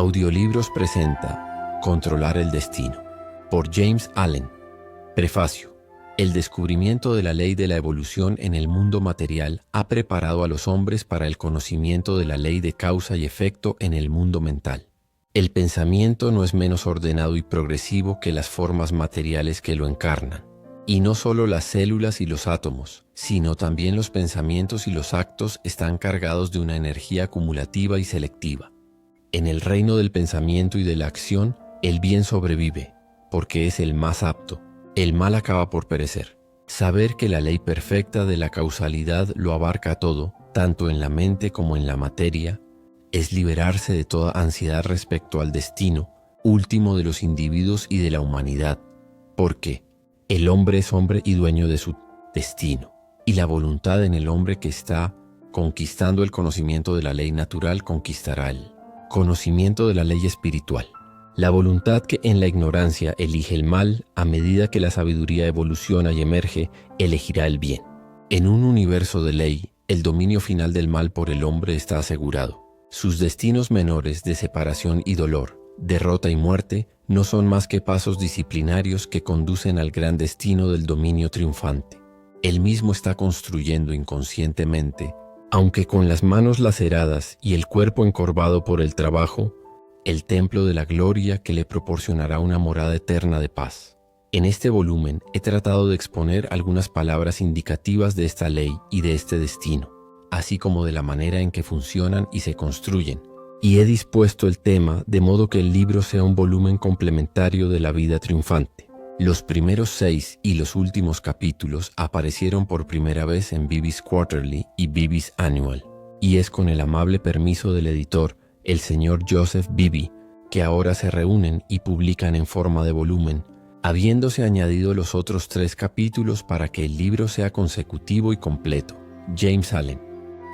Audiolibros presenta Controlar el Destino, por James Allen. Prefacio. El descubrimiento de la ley de la evolución en el mundo material ha preparado a los hombres para el conocimiento de la ley de causa y efecto en el mundo mental. El pensamiento no es menos ordenado y progresivo que las formas materiales que lo encarnan. Y no solo las células y los átomos, sino también los pensamientos y los actos están cargados de una energía acumulativa y selectiva. En el reino del pensamiento y de la acción, el bien sobrevive, porque es el más apto. El mal acaba por perecer. Saber que la ley perfecta de la causalidad lo abarca todo, tanto en la mente como en la materia, es liberarse de toda ansiedad respecto al destino, último de los individuos y de la humanidad, porque el hombre es hombre y dueño de su destino, y la voluntad en el hombre que está conquistando el conocimiento de la ley natural conquistará el conocimiento de la ley espiritual. La voluntad que en la ignorancia elige el mal, a medida que la sabiduría evoluciona y emerge, elegirá el bien. En un universo de ley, el dominio final del mal por el hombre está asegurado. Sus destinos menores de separación y dolor, derrota y muerte, no son más que pasos disciplinarios que conducen al gran destino del dominio triunfante. Él mismo está construyendo inconscientemente, aunque con las manos laceradas y el cuerpo encorvado por el trabajo, el templo de la gloria que le proporcionará una morada eterna de paz. En este volumen he tratado de exponer algunas palabras indicativas de esta ley y de este destino, así como de la manera en que funcionan y se construyen, y he dispuesto el tema de modo que el libro sea un volumen complementario de la vida triunfante. Los primeros 6 y los últimos capítulos aparecieron por primera vez en Beebe's Quarterly y Beebe's Annual, y es con el amable permiso del editor, el señor Joseph Beebe, que ahora se reúnen y publican en forma de volumen, habiéndose añadido los otros 3 capítulos para que el libro sea consecutivo y completo. James Allen.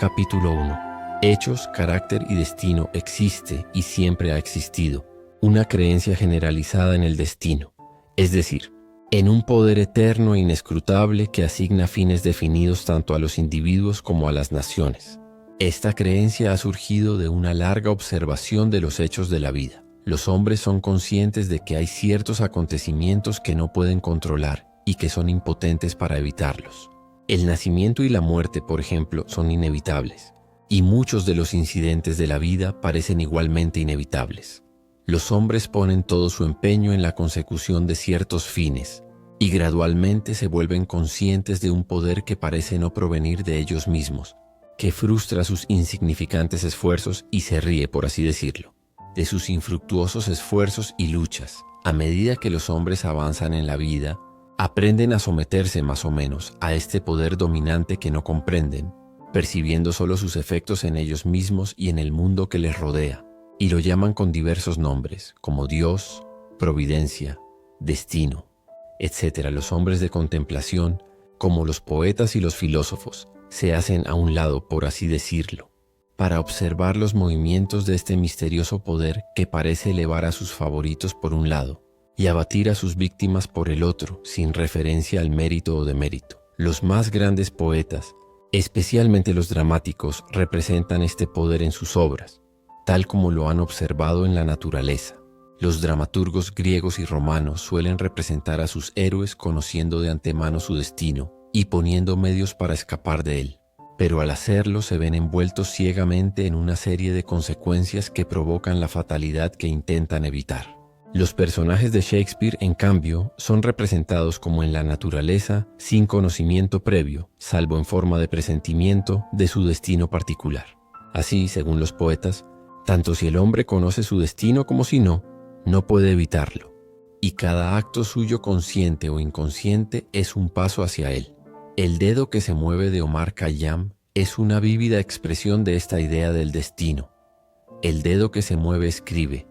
Capítulo 1. Hechos, carácter y destino existe y siempre ha existido. Una creencia generalizada en el destino. Es decir, en un poder eterno e inescrutable que asigna fines definidos tanto a los individuos como a las naciones. Esta creencia ha surgido de una larga observación de los hechos de la vida. Los hombres son conscientes de que hay ciertos acontecimientos que no pueden controlar y que son impotentes para evitarlos. El nacimiento y la muerte, por ejemplo, son inevitables, y muchos de los incidentes de la vida parecen igualmente inevitables. Los hombres ponen todo su empeño en la consecución de ciertos fines, y gradualmente se vuelven conscientes de un poder que parece no provenir de ellos mismos, que frustra sus insignificantes esfuerzos y se ríe, por así decirlo, de sus infructuosos esfuerzos y luchas. A medida que los hombres avanzan en la vida, aprenden a someterse más o menos a este poder dominante que no comprenden, percibiendo solo sus efectos en ellos mismos y en el mundo que les rodea, y lo llaman con diversos nombres, como Dios, Providencia, Destino, etc. Los hombres de contemplación, como los poetas y los filósofos, se hacen a un lado, por así decirlo, para observar los movimientos de este misterioso poder que parece elevar a sus favoritos por un lado y abatir a sus víctimas por el otro, sin referencia al mérito o demérito. Los más grandes poetas, especialmente los dramáticos, representan este poder en sus obras, tal como lo han observado en la naturaleza. Los dramaturgos griegos y romanos suelen representar a sus héroes conociendo de antemano su destino y poniendo medios para escapar de él, pero al hacerlo se ven envueltos ciegamente en una serie de consecuencias que provocan la fatalidad que intentan evitar. Los personajes de Shakespeare, en cambio, son representados como en la naturaleza, sin conocimiento previo, salvo en forma de presentimiento de su destino particular. Así, según los poetas, tanto si el hombre conoce su destino como si no, no puede evitarlo, y cada acto suyo consciente o inconsciente es un paso hacia él. El dedo que se mueve de Omar Khayyam es una vívida expresión de esta idea del destino. El dedo que se mueve escribe,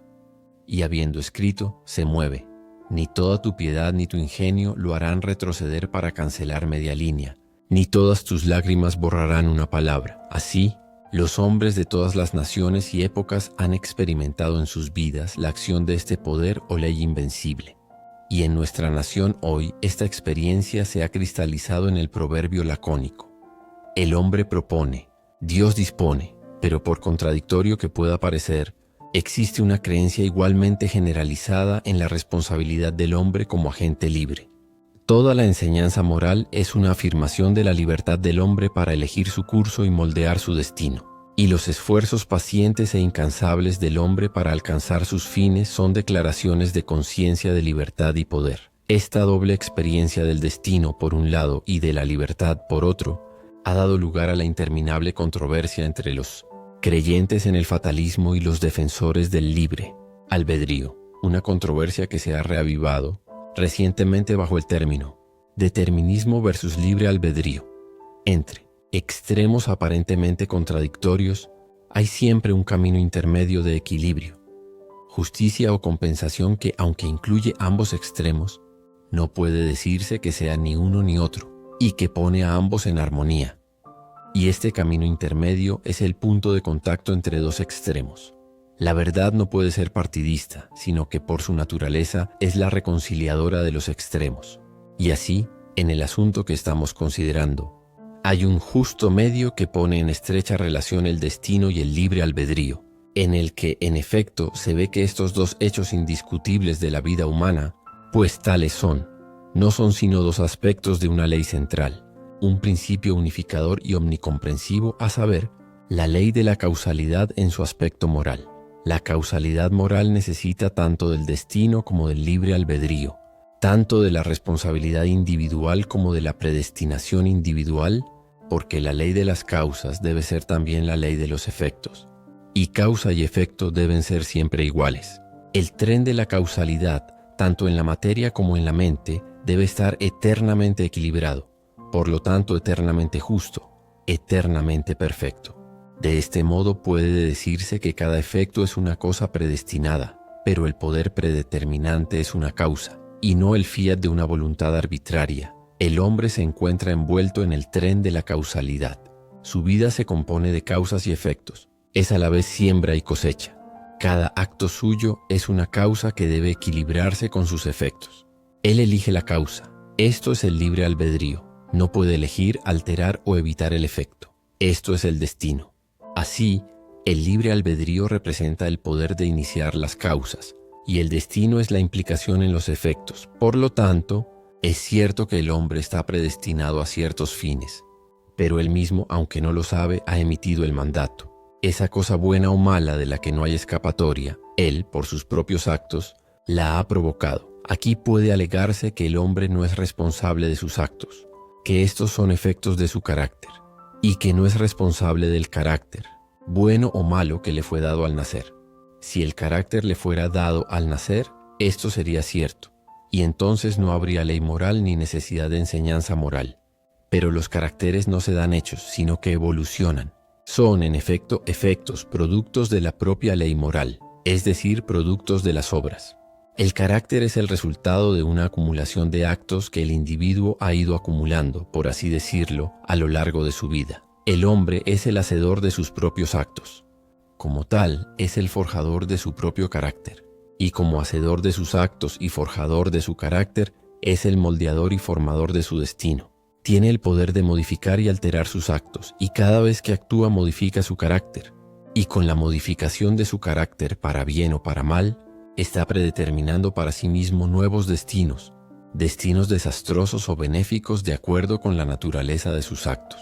y habiendo escrito, se mueve. Ni toda tu piedad ni tu ingenio lo harán retroceder para cancelar media línea, ni todas tus lágrimas borrarán una palabra. Así, los hombres de todas las naciones y épocas han experimentado en sus vidas la acción de este poder o ley invencible. Y en nuestra nación hoy esta experiencia se ha cristalizado en el proverbio lacónico: el hombre propone, Dios dispone, pero por contradictorio que pueda parecer, Existe una creencia igualmente generalizada en la responsabilidad del hombre como agente libre. Toda la enseñanza moral es una afirmación de la libertad del hombre para elegir su curso y moldear su destino. Y los esfuerzos pacientes e incansables del hombre para alcanzar sus fines son declaraciones de conciencia de libertad y poder. Esta doble experiencia del destino por un lado y de la libertad por otro ha dado lugar a la interminable controversia entre los creyentes en el fatalismo y los defensores del libre albedrío, una controversia que se ha reavivado recientemente bajo el término determinismo versus libre albedrío. Entre extremos aparentemente contradictorios, hay siempre un camino intermedio de equilibrio, justicia o compensación que, aunque incluye ambos extremos, no puede decirse que sea ni uno ni otro, y que pone a ambos en armonía. Y este camino intermedio es el punto de contacto entre dos extremos. La verdad no puede ser partidista, sino que por su naturaleza es la reconciliadora de los extremos. Y así, en el asunto que estamos considerando, hay un justo medio que pone en estrecha relación el destino y el libre albedrío, en el que, en efecto, se ve que estos dos hechos indiscutibles de la vida humana, pues tales son, no son sino dos aspectos de una ley central, un principio unificador y omnicomprensivo, a saber, la ley de la causalidad en su aspecto moral. La causalidad moral necesita tanto del destino como del libre albedrío, tanto de la responsabilidad individual como de la predestinación individual, porque la ley de las causas debe ser también la ley de los efectos, y causa y efecto deben ser siempre iguales. El tren de la causalidad, tanto en la materia como en la mente, debe estar eternamente equilibrado, por lo tanto eternamente justo, eternamente perfecto. De este modo puede decirse que cada efecto es una cosa predestinada, pero el poder predeterminante es una causa, y no el fiat de una voluntad arbitraria. El hombre se encuentra envuelto en el tren de la causalidad. Su vida se compone de causas y efectos. Es a la vez siembra y cosecha. Cada acto suyo es una causa que debe equilibrarse con sus efectos. Él elige la causa. Esto es el libre albedrío. No puede elegir, alterar o evitar el efecto. Esto es el destino. Así, el libre albedrío representa el poder de iniciar las causas, y el destino es la implicación en los efectos. Por lo tanto, es cierto que el hombre está predestinado a ciertos fines, pero él mismo, aunque no lo sabe, ha emitido el mandato. Esa cosa buena o mala de la que no hay escapatoria, él, por sus propios actos, la ha provocado. Aquí puede alegarse que el hombre no es responsable de sus actos, que estos son efectos de su carácter, y que no es responsable del carácter, bueno o malo, que le fue dado al nacer. Si el carácter le fuera dado al nacer, esto sería cierto, y entonces no habría ley moral ni necesidad de enseñanza moral. Pero los caracteres no se dan hechos, sino que evolucionan. Son, en efecto, efectos, productos de la propia ley moral, es decir, productos de las obras. El carácter es el resultado de una acumulación de actos que el individuo ha ido acumulando, por así decirlo, a lo largo de su vida. El hombre es el hacedor de sus propios actos. Como tal, es el forjador de su propio carácter. Y como hacedor de sus actos y forjador de su carácter, es el moldeador y formador de su destino. Tiene el poder de modificar y alterar sus actos, y cada vez que actúa modifica su carácter. Y con la modificación de su carácter, para bien o para mal, está predeterminando para sí mismo nuevos destinos, destinos desastrosos o benéficos de acuerdo con la naturaleza de sus actos.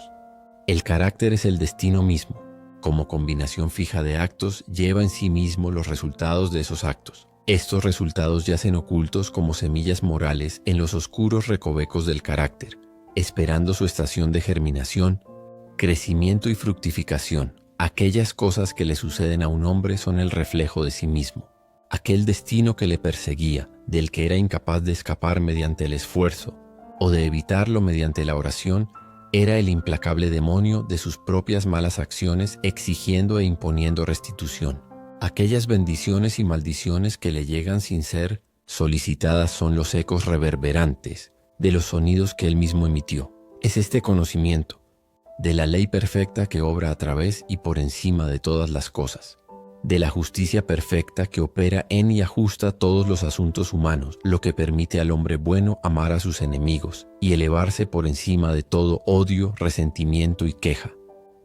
El carácter es el destino mismo. Como combinación fija de actos, lleva en sí mismo los resultados de esos actos. Estos resultados yacen ocultos como semillas morales en los oscuros recovecos del carácter, esperando su estación de germinación, crecimiento y fructificación. Aquellas cosas que le suceden a un hombre son el reflejo de sí mismo. Aquel destino que le perseguía, del que era incapaz de escapar mediante el esfuerzo, o de evitarlo mediante la oración, era el implacable demonio de sus propias malas acciones exigiendo e imponiendo restitución. Aquellas bendiciones y maldiciones que le llegan sin ser solicitadas son los ecos reverberantes de los sonidos que él mismo emitió. Es este conocimiento de la ley perfecta que obra a través y por encima de todas las cosas, de la justicia perfecta que opera en y ajusta todos los asuntos humanos, lo que permite al hombre bueno amar a sus enemigos y elevarse por encima de todo odio, resentimiento y queja,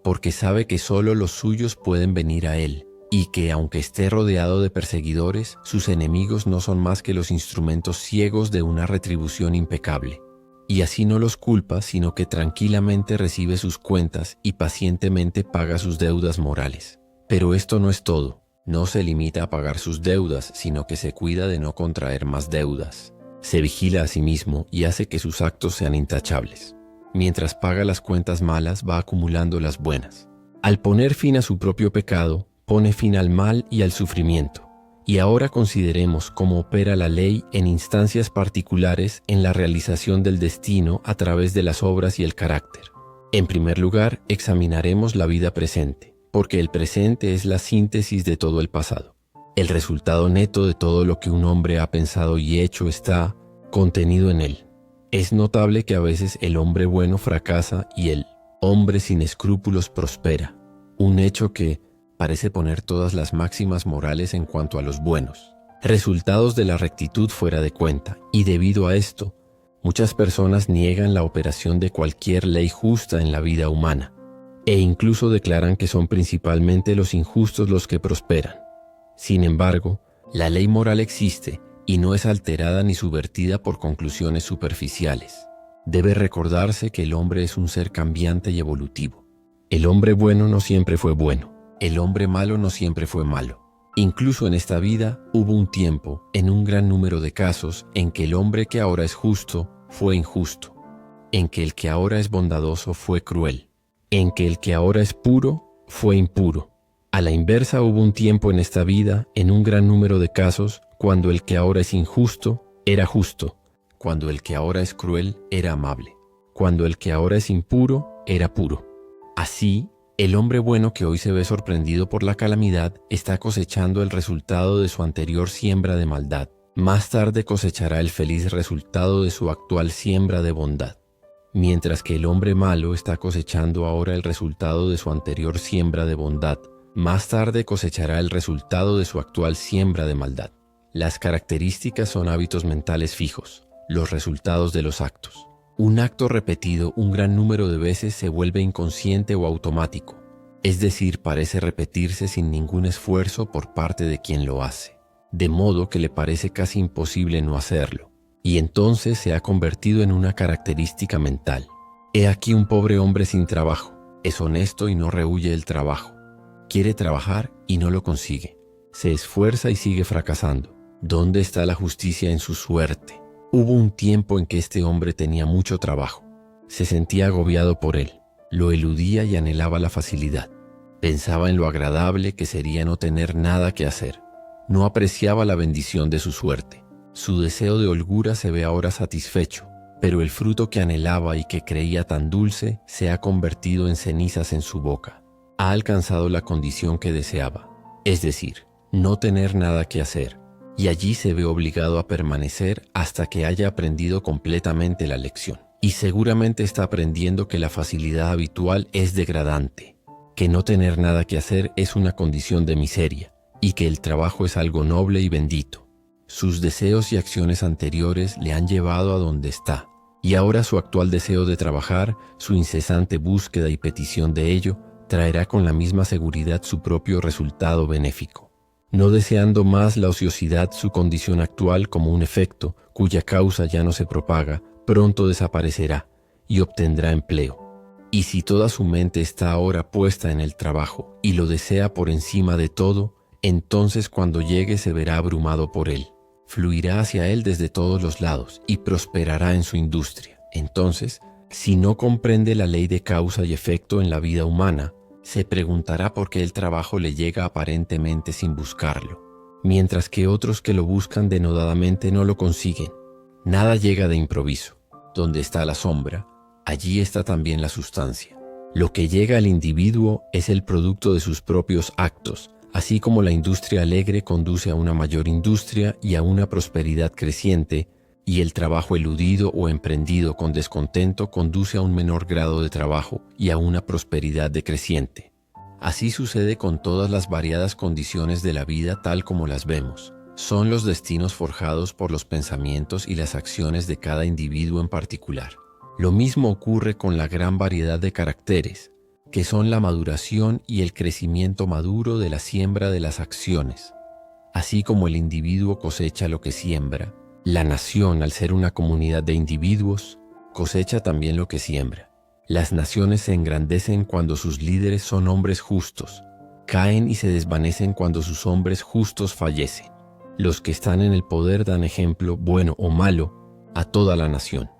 porque sabe que solo los suyos pueden venir a él, y que, aunque esté rodeado de perseguidores, sus enemigos no son más que los instrumentos ciegos de una retribución impecable. Y así no los culpa, sino que tranquilamente recibe sus cuentas y pacientemente paga sus deudas morales. Pero esto no es todo. No se limita a pagar sus deudas, sino que se cuida de no contraer más deudas. Se vigila a sí mismo y hace que sus actos sean intachables. Mientras paga las cuentas malas, va acumulando las buenas. Al poner fin a su propio pecado, pone fin al mal y al sufrimiento. Y ahora consideremos cómo opera la ley en instancias particulares en la realización del destino a través de las obras y el carácter. En primer lugar, examinaremos la vida presente, porque el presente es la síntesis de todo el pasado. El resultado neto de todo lo que un hombre ha pensado y hecho está contenido en él. Es notable que a veces el hombre bueno fracasa y el hombre sin escrúpulos prospera, un hecho que parece poner todas las máximas morales en cuanto a los buenos, resultados de la rectitud fuera de cuenta, y debido a esto, muchas personas niegan la operación de cualquier ley justa en la vida humana, e incluso declaran que son principalmente los injustos los que prosperan. Sin embargo, la ley moral existe y no es alterada ni subvertida por conclusiones superficiales. Debe recordarse que el hombre es un ser cambiante y evolutivo. El hombre bueno no siempre fue bueno. El hombre malo no siempre fue malo. Incluso en esta vida hubo un tiempo, en un gran número de casos, en que el hombre que ahora es justo fue injusto, en que el que ahora es bondadoso fue cruel, en que el que ahora es puro fue impuro. A la inversa hubo un tiempo en esta vida, en un gran número de casos, cuando el que ahora es injusto era justo, cuando el que ahora es cruel era amable, cuando el que ahora es impuro era puro. Así, el hombre bueno que hoy se ve sorprendido por la calamidad está cosechando el resultado de su anterior siembra de maldad. Más tarde cosechará el feliz resultado de su actual siembra de bondad. Mientras que el hombre malo está cosechando ahora el resultado de su anterior siembra de bondad, más tarde cosechará el resultado de su actual siembra de maldad. Las características son hábitos mentales fijos, los resultados de los actos. Un acto repetido un gran número de veces se vuelve inconsciente o automático, es decir, parece repetirse sin ningún esfuerzo por parte de quien lo hace, de modo que le parece casi imposible no hacerlo, y entonces se ha convertido en una característica mental. He aquí un pobre hombre sin trabajo, es honesto y no rehúye el trabajo, quiere trabajar y no lo consigue, se esfuerza y sigue fracasando. ¿Dónde está la justicia en su suerte? Hubo un tiempo en que este hombre tenía mucho trabajo. Se sentía agobiado por él, lo eludía y anhelaba la facilidad. Pensaba en lo agradable que sería no tener nada que hacer. No apreciaba la bendición de su suerte. Su deseo de holgura se ve ahora satisfecho, pero el fruto que anhelaba y que creía tan dulce se ha convertido en cenizas en su boca. Ha alcanzado la condición que deseaba, es decir, no tener nada que hacer. Y allí se ve obligado a permanecer hasta que haya aprendido completamente la lección. Y seguramente está aprendiendo que la facilidad habitual es degradante, que no tener nada que hacer es una condición de miseria, y que el trabajo es algo noble y bendito. Sus deseos y acciones anteriores le han llevado a donde está, y ahora su actual deseo de trabajar, su incesante búsqueda y petición de ello, traerá con la misma seguridad su propio resultado benéfico. No deseando más la ociosidad, su condición actual como un efecto, cuya causa ya no se propaga, pronto desaparecerá y obtendrá empleo. Y si toda su mente está ahora puesta en el trabajo y lo desea por encima de todo, entonces cuando llegue se verá abrumado por él. Fluirá hacia él desde todos los lados y prosperará en su industria. Entonces, si no comprende la ley de causa y efecto en la vida humana, se preguntará por qué el trabajo le llega aparentemente sin buscarlo, mientras que otros que lo buscan denodadamente no lo consiguen. Nada llega de improviso. Donde está la sombra, allí está también la sustancia. Lo que llega al individuo es el producto de sus propios actos, así como la industria alegre conduce a una mayor industria y a una prosperidad creciente, y el trabajo eludido o emprendido con descontento conduce a un menor grado de trabajo y a una prosperidad decreciente. Así sucede con todas las variadas condiciones de la vida tal como las vemos. Son los destinos forjados por los pensamientos y las acciones de cada individuo en particular. Lo mismo ocurre con la gran variedad de caracteres, que son la maduración y el crecimiento maduro de la siembra de las acciones. Así como el individuo cosecha lo que siembra, la nación, al ser una comunidad de individuos, cosecha también lo que siembra. Las naciones se engrandecen cuando sus líderes son hombres justos, caen y se desvanecen cuando sus hombres justos fallecen. Los que están en el poder dan ejemplo, bueno o malo, a toda la nación.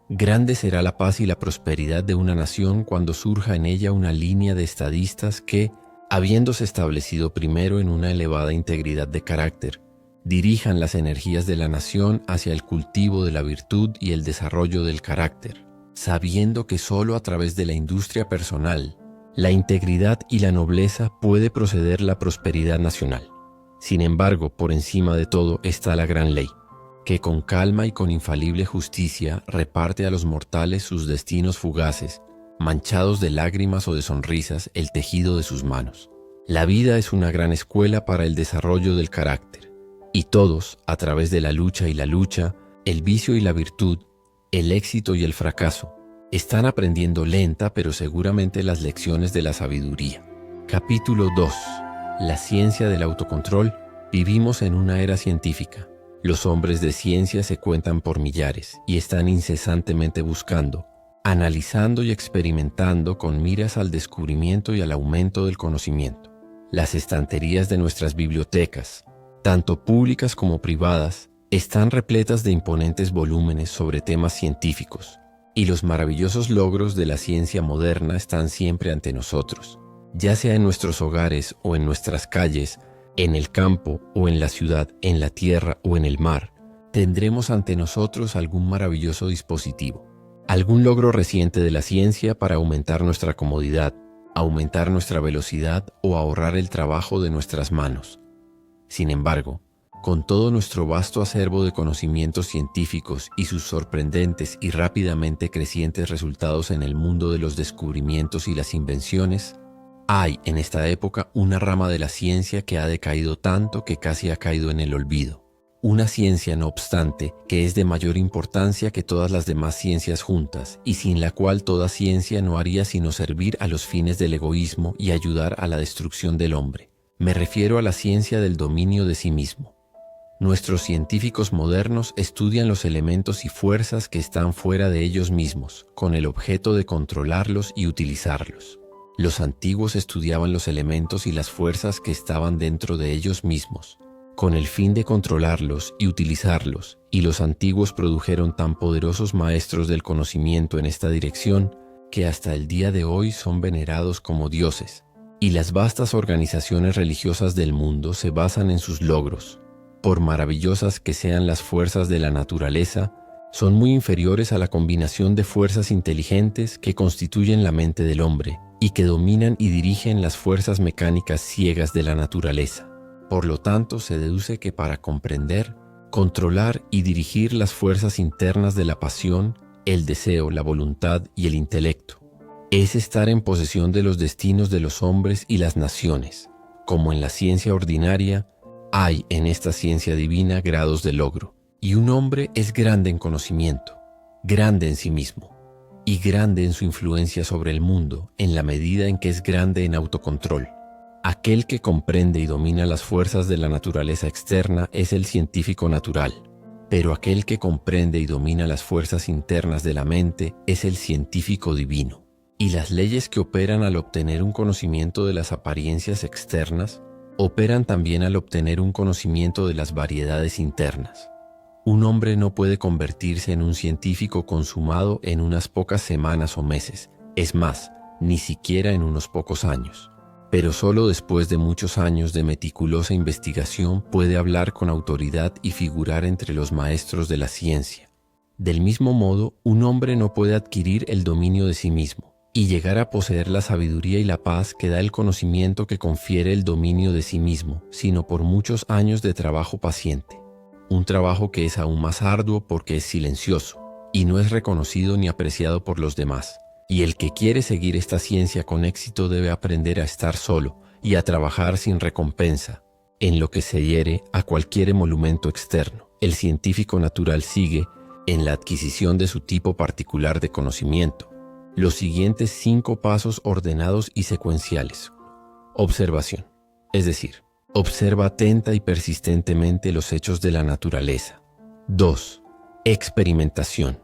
Grande será la paz y la prosperidad de una nación cuando surja en ella una línea de estadistas que, habiéndose establecido primero en una elevada integridad de carácter, dirijan las energías de la nación hacia el cultivo de la virtud y el desarrollo del carácter, sabiendo que sólo a través de la industria personal, la integridad y la nobleza puede proceder la prosperidad nacional. Sin embargo, por encima de todo está la gran ley, que con calma y con infalible justicia reparte a los mortales sus destinos fugaces, manchados de lágrimas o de sonrisas el tejido de sus manos. La vida es una gran escuela para el desarrollo del carácter, y todos, a través de la lucha y la lucha, el vicio y la virtud, el éxito y el fracaso, están aprendiendo lenta pero seguramente las lecciones de la sabiduría. Capítulo 2. La ciencia del autocontrol. Vivimos en una era científica. Los hombres de ciencia se cuentan por millares y están incesantemente buscando, analizando y experimentando con miras al descubrimiento y al aumento del conocimiento. Las estanterías de nuestras bibliotecas, tanto públicas como privadas, están repletas de imponentes volúmenes sobre temas científicos, y los maravillosos logros de la ciencia moderna están siempre ante nosotros, ya sea en nuestros hogares o en nuestras calles, en el campo o en la ciudad, en la tierra o en el mar. Tendremos ante nosotros algún maravilloso dispositivo, algún logro reciente de la ciencia para aumentar nuestra comodidad, aumentar nuestra velocidad o ahorrar el trabajo de nuestras manos. Sin embargo, con todo nuestro vasto acervo de conocimientos científicos y sus sorprendentes y rápidamente crecientes resultados en el mundo de los descubrimientos y las invenciones, hay en esta época una rama de la ciencia que ha decaído tanto que casi ha caído en el olvido. Una ciencia, no obstante, que es de mayor importancia que todas las demás ciencias juntas y sin la cual toda ciencia no haría sino servir a los fines del egoísmo y ayudar a la destrucción del hombre. Me refiero a la ciencia del dominio de sí mismo. Nuestros científicos modernos estudian los elementos y fuerzas que están fuera de ellos mismos, con el objeto de controlarlos y utilizarlos. Los antiguos estudiaban los elementos y las fuerzas que estaban dentro de ellos mismos, con el fin de controlarlos y utilizarlos, y los antiguos produjeron tan poderosos maestros del conocimiento en esta dirección que hasta el día de hoy son venerados como dioses, y las vastas organizaciones religiosas del mundo se basan en sus logros. Por maravillosas que sean las fuerzas de la naturaleza, son muy inferiores a la combinación de fuerzas inteligentes que constituyen la mente del hombre y que dominan y dirigen las fuerzas mecánicas ciegas de la naturaleza. Por lo tanto, se deduce que para comprender, controlar y dirigir las fuerzas internas de la pasión, el deseo, la voluntad y el intelecto, es estar en posesión de los destinos de los hombres y las naciones. Como en la ciencia ordinaria, hay en esta ciencia divina grados de logro, y un hombre es grande en conocimiento, grande en sí mismo, y grande en su influencia sobre el mundo en la medida en que es grande en autocontrol. Aquel que comprende y domina las fuerzas de la naturaleza externa es el científico natural, pero aquel que comprende y domina las fuerzas internas de la mente es el científico divino. Y las leyes que operan al obtener un conocimiento de las apariencias externas operan también al obtener un conocimiento de las variedades internas. Un hombre no puede convertirse en un científico consumado en unas pocas semanas o meses, es más, ni siquiera en unos pocos años. Pero solo después de muchos años de meticulosa investigación puede hablar con autoridad y figurar entre los maestros de la ciencia. Del mismo modo, un hombre no puede adquirir el dominio de sí mismo y llegar a poseer la sabiduría y la paz que da el conocimiento que confiere el dominio de sí mismo, sino por muchos años de trabajo paciente. Un trabajo que es aún más arduo porque es silencioso y no es reconocido ni apreciado por los demás. Y el que quiere seguir esta ciencia con éxito debe aprender a estar solo y a trabajar sin recompensa, en lo que se hiere a cualquier emolumento externo. El científico natural sigue en la adquisición de su tipo particular de conocimiento, los siguientes 5 pasos ordenados y secuenciales. Observación, es decir, observa atenta y persistentemente los hechos de la naturaleza. 2. Experimentación.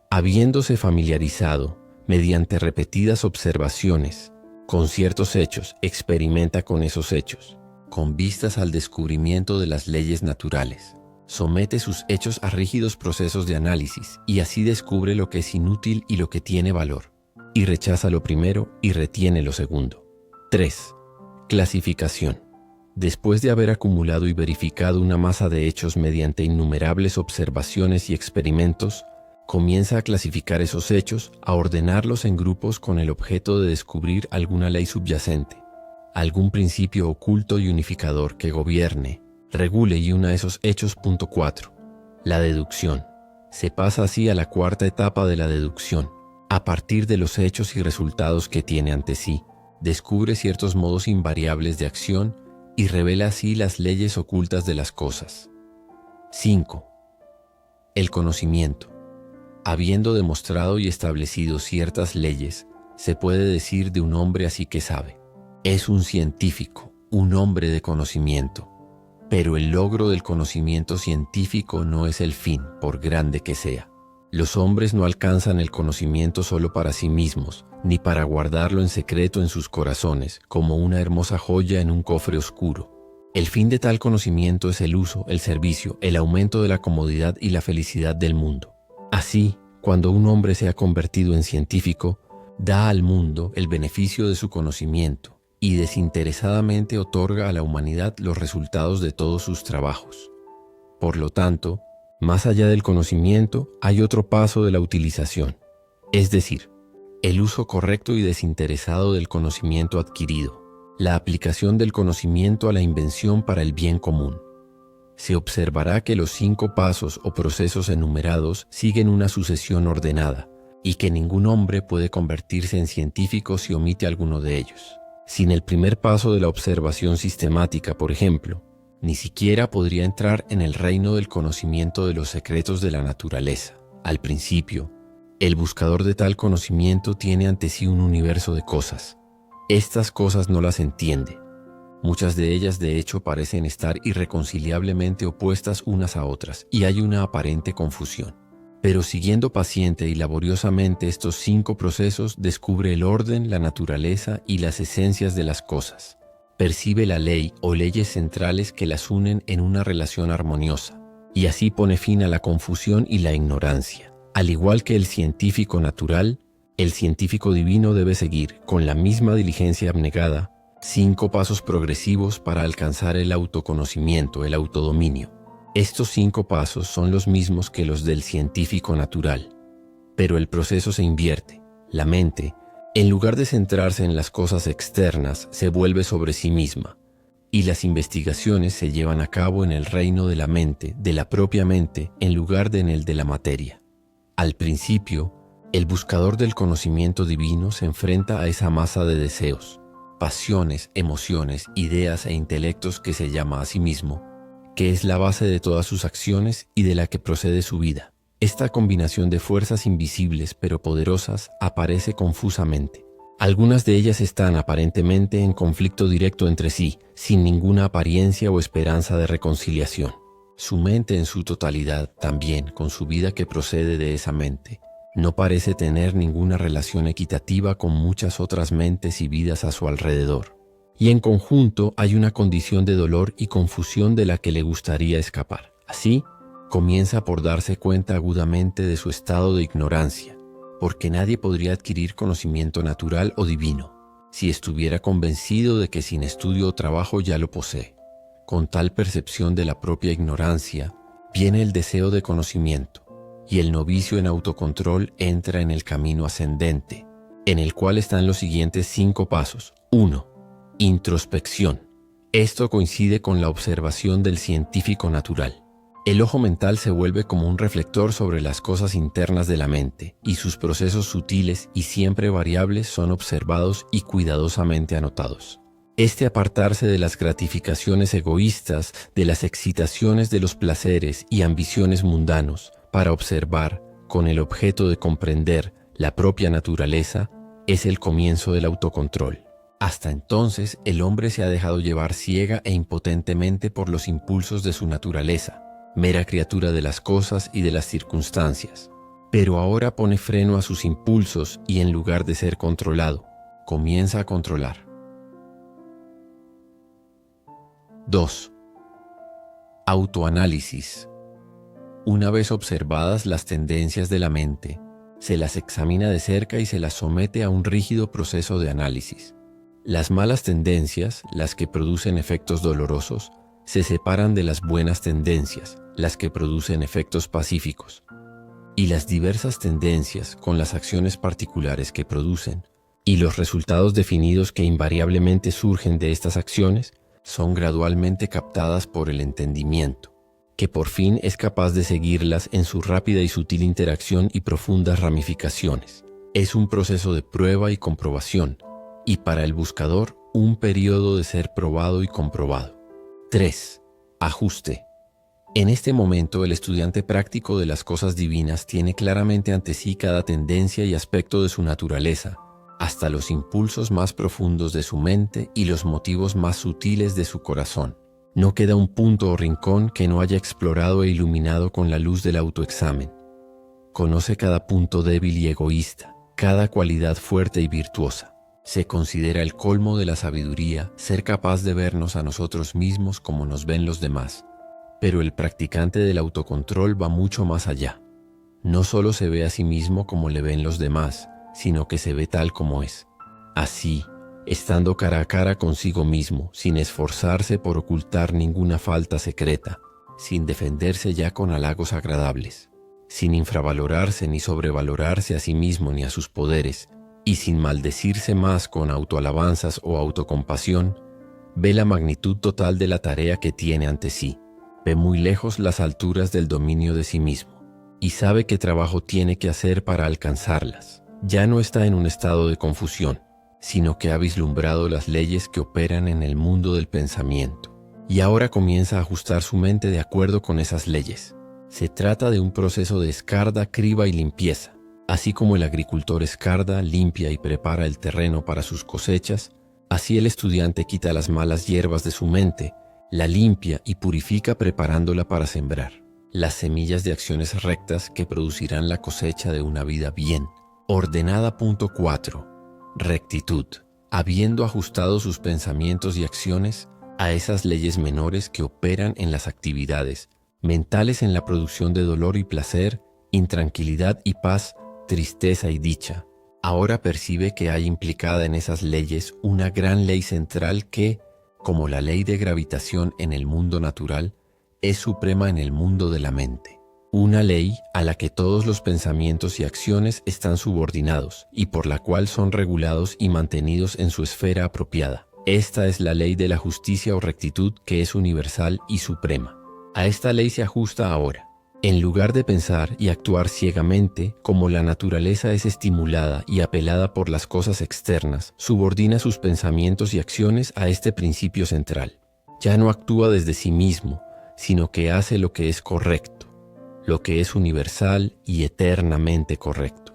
Habiéndose familiarizado, mediante repetidas observaciones, con ciertos hechos, experimenta con esos hechos, con vistas al descubrimiento de las leyes naturales. Somete sus hechos a rígidos procesos de análisis y así descubre lo que es inútil y lo que tiene valor, y rechaza lo primero y retiene lo segundo. 3. Clasificación. Después de haber acumulado y verificado una masa de hechos mediante innumerables observaciones y experimentos, comienza a clasificar esos hechos, a ordenarlos en grupos con el objeto de descubrir alguna ley subyacente, algún principio oculto y unificador que gobierne, regule y una esos hechos. 4. La deducción. Se pasa así a la cuarta etapa de la deducción. A partir de los hechos y resultados que tiene ante sí, descubre ciertos modos invariables de acción y revela así las leyes ocultas de las cosas. 5. El conocimiento. Habiendo demostrado y establecido ciertas leyes, se puede decir de un hombre así que sabe. Es un científico, un hombre de conocimiento. Pero el logro del conocimiento científico no es el fin, por grande que sea. Los hombres no alcanzan el conocimiento solo para sí mismos, ni para guardarlo en secreto en sus corazones, como una hermosa joya en un cofre oscuro. El fin de tal conocimiento es el uso, el servicio, el aumento de la comodidad y la felicidad del mundo. Así, cuando un hombre se ha convertido en científico, da al mundo el beneficio de su conocimiento y desinteresadamente otorga a la humanidad los resultados de todos sus trabajos. Por lo tanto, más allá del conocimiento hay otro paso de la utilización, es decir, el uso correcto y desinteresado del conocimiento adquirido, la aplicación del conocimiento a la invención para el bien común. Se observará que los 5 pasos o procesos enumerados siguen una sucesión ordenada y que ningún hombre puede convertirse en científico si omite alguno de ellos. Sin el primer paso de la observación sistemática, por ejemplo, ni siquiera podría entrar en el reino del conocimiento de los secretos de la naturaleza. Al principio, el buscador de tal conocimiento tiene ante sí un universo de cosas. Estas cosas no las entiende. Muchas de ellas de hecho parecen estar irreconciliablemente opuestas unas a otras y hay una aparente confusión. Pero siguiendo paciente y laboriosamente estos 5 procesos descubre el orden, la naturaleza y las esencias de las cosas. Percibe la ley o leyes centrales que las unen en una relación armoniosa y así pone fin a la confusión y la ignorancia. Al igual que el científico natural, el científico divino debe seguir con la misma diligencia abnegada 5 pasos progresivos para alcanzar el autoconocimiento, el autodominio. Estos 5 pasos son los mismos que los del científico natural, pero el proceso se invierte. La mente, en lugar de centrarse en las cosas externas, se vuelve sobre sí misma, y las investigaciones se llevan a cabo en el reino de la mente, de la propia mente, en lugar de en el de la materia. Al principio, el buscador del conocimiento divino se enfrenta a esa masa de deseos, pasiones, emociones, ideas e intelectos que se llama a sí mismo, que es la base de todas sus acciones y de la que procede su vida. Esta combinación de fuerzas invisibles pero poderosas aparece confusamente. Algunas de ellas están aparentemente en conflicto directo entre sí, sin ninguna apariencia o esperanza de reconciliación. Su mente en su totalidad, también con su vida que procede de esa mente, no parece tener ninguna relación equitativa con muchas otras mentes y vidas a su alrededor. Y en conjunto hay una condición de dolor y confusión de la que le gustaría escapar. Así, comienza por darse cuenta agudamente de su estado de ignorancia, porque nadie podría adquirir conocimiento natural o divino, si estuviera convencido de que sin estudio o trabajo ya lo posee. Con tal percepción de la propia ignorancia, viene el deseo de conocimiento, y el novicio en autocontrol entra en el camino ascendente, en el cual están los siguientes 5 pasos. 1. Introspección. Esto coincide con la observación del científico natural. El ojo mental se vuelve como un reflector sobre las cosas internas de la mente, y sus procesos sutiles y siempre variables son observados y cuidadosamente anotados. Este apartarse de las gratificaciones egoístas, de las excitaciones de los placeres y ambiciones mundanos, para observar, con el objeto de comprender, La propia naturaleza es el comienzo del autocontrol. Hasta entonces, el hombre se ha dejado llevar ciega e impotentemente por los impulsos de su naturaleza, mera criatura de las cosas y de las circunstancias. Pero ahora pone freno a sus impulsos y en lugar de ser controlado, comienza a controlar. 2. Autoanálisis. Una vez observadas las tendencias de la mente, se las examina de cerca y se las somete a un rígido proceso de análisis. Las malas tendencias, las que producen efectos dolorosos, se separan de las buenas tendencias, las que producen efectos pacíficos. Y las diversas tendencias, con las acciones particulares que producen, y los resultados definidos que invariablemente surgen de estas acciones, son gradualmente captadas por el entendimiento, que por fin es capaz de seguirlas en su rápida y sutil interacción y profundas ramificaciones. Es un proceso de prueba y comprobación, y para el buscador, un periodo de ser probado y comprobado. 3. Ajuste. En este momento, el estudiante práctico de las cosas divinas tiene claramente ante sí cada tendencia y aspecto de su naturaleza, hasta los impulsos más profundos de su mente y los motivos más sutiles de su corazón. No queda un punto o rincón que no haya explorado e iluminado con la luz del autoexamen. Conoce cada punto débil y egoísta, cada cualidad fuerte y virtuosa. Se considera el colmo de la sabiduría ser capaz de vernos a nosotros mismos como nos ven los demás. Pero el practicante del autocontrol va mucho más allá. No solo se ve a sí mismo como le ven los demás, sino que se ve tal como es. Así, estando cara a cara consigo mismo, sin esforzarse por ocultar ninguna falta secreta, sin defenderse ya con halagos agradables, sin infravalorarse ni sobrevalorarse a sí mismo ni a sus poderes, y sin maldecirse más con autoalabanzas o autocompasión, ve la magnitud total de la tarea que tiene ante sí, ve muy lejos las alturas del dominio de sí mismo, y sabe qué trabajo tiene que hacer para alcanzarlas. Ya no está en un estado de confusión, sino que ha vislumbrado las leyes que operan en el mundo del pensamiento, y ahora comienza a ajustar su mente de acuerdo con esas leyes. Se trata de un proceso de escarda, criba y limpieza. Así como el agricultor escarda, limpia y prepara el terreno para sus cosechas, así el estudiante quita las malas hierbas de su mente, la limpia y purifica preparándola para sembrar las semillas de acciones rectas que producirán la cosecha de una vida bien ordenada. 4. Rectitud. Habiendo ajustado sus pensamientos y acciones a esas leyes menores que operan en las actividades mentales en la producción de dolor y placer, intranquilidad y paz, tristeza y dicha, ahora percibe que hay implicada en esas leyes una gran ley central que, como la ley de gravitación en el mundo natural, es suprema en el mundo de la mente. Una ley a la que todos los pensamientos y acciones están subordinados y por la cual son regulados y mantenidos en su esfera apropiada. Esta es la ley de la justicia o rectitud que es universal y suprema. A esta ley se ajusta ahora. En lugar de pensar y actuar ciegamente, como la naturaleza es estimulada y apelada por las cosas externas, subordina sus pensamientos y acciones a este principio central. Ya no actúa desde sí mismo, sino que hace lo que es correcto, lo que es universal y eternamente correcto.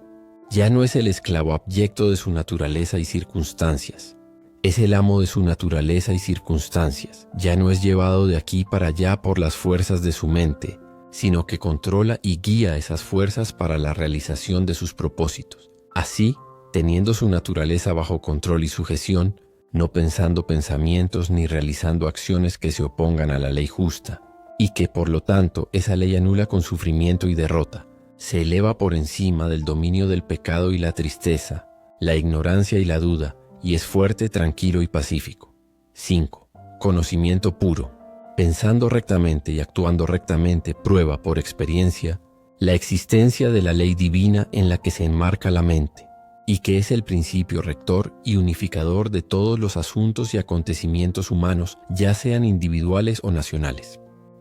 Ya no es el esclavo abyecto de su naturaleza y circunstancias. Es el amo de su naturaleza y circunstancias. Ya no es llevado de aquí para allá por las fuerzas de su mente, sino que controla y guía esas fuerzas para la realización de sus propósitos. Así, teniendo su naturaleza bajo control y sujeción, no pensando pensamientos ni realizando acciones que se opongan a la ley justa, y que por lo tanto esa ley anula con sufrimiento y derrota, se eleva por encima del dominio del pecado y la tristeza, la ignorancia y la duda, y es fuerte, tranquilo y pacífico. 5. Conocimiento puro. Pensando rectamente y actuando rectamente prueba por experiencia la existencia de la ley divina en la que se enmarca la mente y que es el principio rector y unificador de todos los asuntos y acontecimientos humanos, ya sean individuales o nacionales.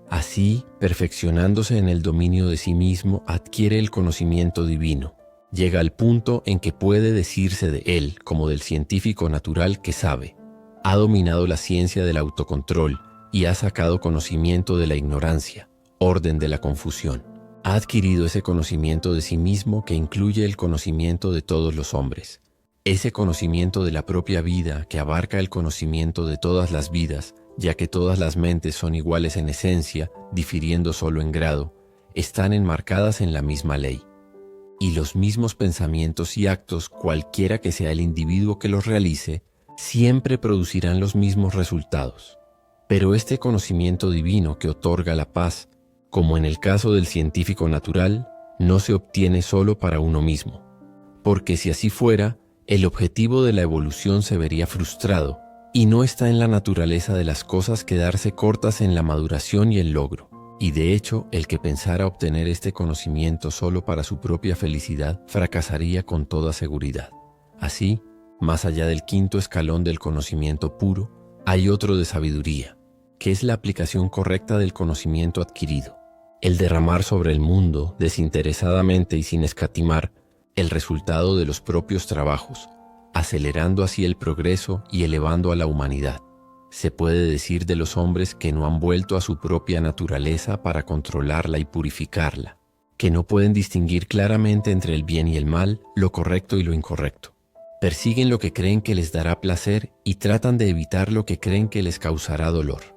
Así, perfeccionándose en el dominio de sí mismo, adquiere el conocimiento divino. Llega al punto en que puede decirse de él, como del científico natural que sabe. Ha dominado la ciencia del autocontrol y ha sacado conocimiento de la ignorancia, orden de la confusión. Ha adquirido ese conocimiento de sí mismo que incluye el conocimiento de todos los hombres. Ese conocimiento de la propia vida que abarca el conocimiento de todas las vidas, ya que todas las mentes son iguales en esencia, difiriendo solo en grado, están enmarcadas en la misma ley. Y los mismos pensamientos y actos, cualquiera que sea el individuo que los realice, siempre producirán los mismos resultados. Pero este conocimiento divino que otorga la paz, como en el caso del científico natural, no se obtiene solo para uno mismo, porque si así fuera, el objetivo de la evolución se vería frustrado, y no está en la naturaleza de las cosas quedarse cortas en la maduración y el logro. Y de hecho, el que pensara obtener este conocimiento solo para su propia felicidad fracasaría con toda seguridad. Así, más allá del quinto escalón del conocimiento puro, hay otro de sabiduría, que es la aplicación correcta del conocimiento adquirido. El derramar sobre el mundo, desinteresadamente y sin escatimar, el resultado de los propios trabajos, acelerando así el progreso y elevando a la humanidad. Se puede decir de los hombres que no han vuelto a su propia naturaleza para controlarla y purificarla, que no pueden distinguir claramente entre el bien y el mal, lo correcto y lo incorrecto. Persiguen lo que creen que les dará placer y tratan de evitar lo que creen que les causará dolor.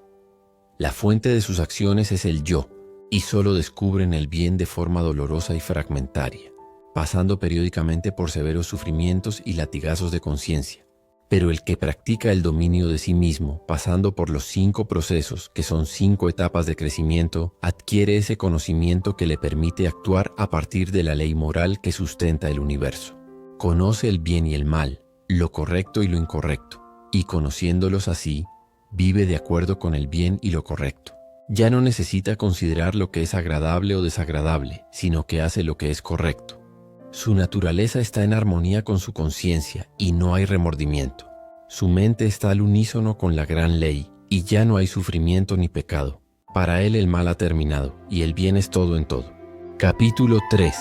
La fuente de sus acciones es el yo, y solo descubren el bien de forma dolorosa y fragmentaria, pasando periódicamente por severos sufrimientos y latigazos de conciencia. Pero el que practica el dominio de sí mismo, pasando por los 5 procesos, que son 5 etapas de crecimiento, adquiere ese conocimiento que le permite actuar a partir de la ley moral que sustenta el universo. Conoce el bien y el mal, lo correcto y lo incorrecto, y conociéndolos así, vive de acuerdo con el bien y lo correcto. Ya no necesita considerar lo que es agradable o desagradable, sino que hace lo que es correcto. Su naturaleza está en armonía con su conciencia y no hay remordimiento. Su mente está al unísono con la gran ley y ya no hay sufrimiento ni pecado. Para él el mal ha terminado y el bien es todo en todo. Capítulo 3.